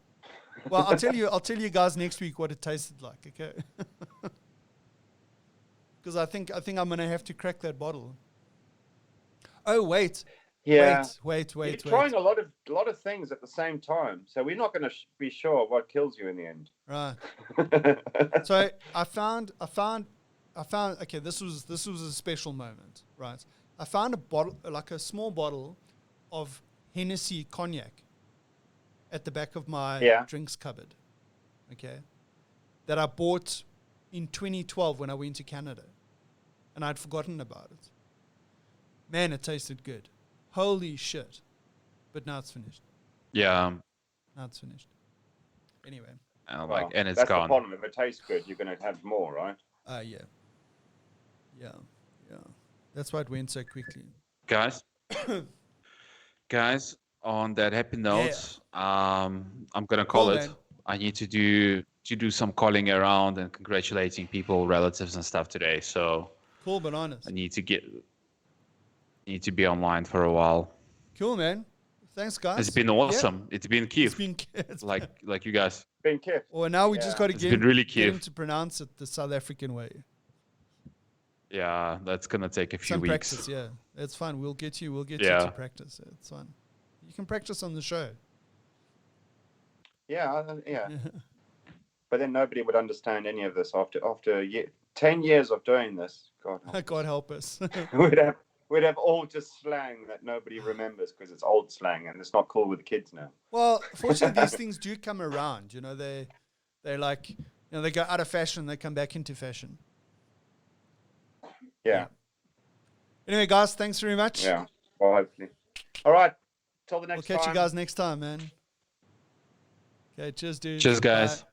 Well, I'll tell you guys next week what it tasted like, okay? Because I think I'm gonna have to crack that bottle. Oh wait. Yeah. Wait. You're trying a lot of things at the same time, so we're not going to be sure what kills you in the end. Right. So I found. Okay, this was a special moment, right? I found a bottle, like a small bottle, of Hennessy cognac, at the back of my drinks cupboard. Okay, that I bought in 2012 when I went to Canada, and I'd forgotten about it. Man, it tasted good. Holy shit. But now it's finished. Yeah. Now it's finished. Anyway. And it's that's gone. the problem. If it tastes good, you're going to have more, right? Yeah. That's why it went so quickly. Guys, on that happy note, I'm going to call it. Man. I need to do do some calling around and congratulating people, relatives and stuff today. So Cool bananas. I need to be online for a while. Cool, man. Thanks, guys. It's been awesome. It's been cute. It's Like you guys. Been kept. Well, now we just got to It's been really get him cute. to pronounce it the South African way. Yeah, that's gonna take a few Some weeks. practice, yeah. It's fine. We'll get you to practice. It's fine. You can practice on the show. Yeah. But then nobody would understand any of this after 10 years of doing this. God help us. we'd have all just slang that nobody remembers because it's old slang and it's not cool with the kids now. Well, fortunately, these things do come around. You know, they're like, you know, they go out of fashion, they come back into fashion. Yeah. Anyway, guys, thanks very much. Yeah. Well, hopefully. All right. Till the next time. We'll catch you guys next time, man. Okay, cheers, dude. Cheers, guys. Bye.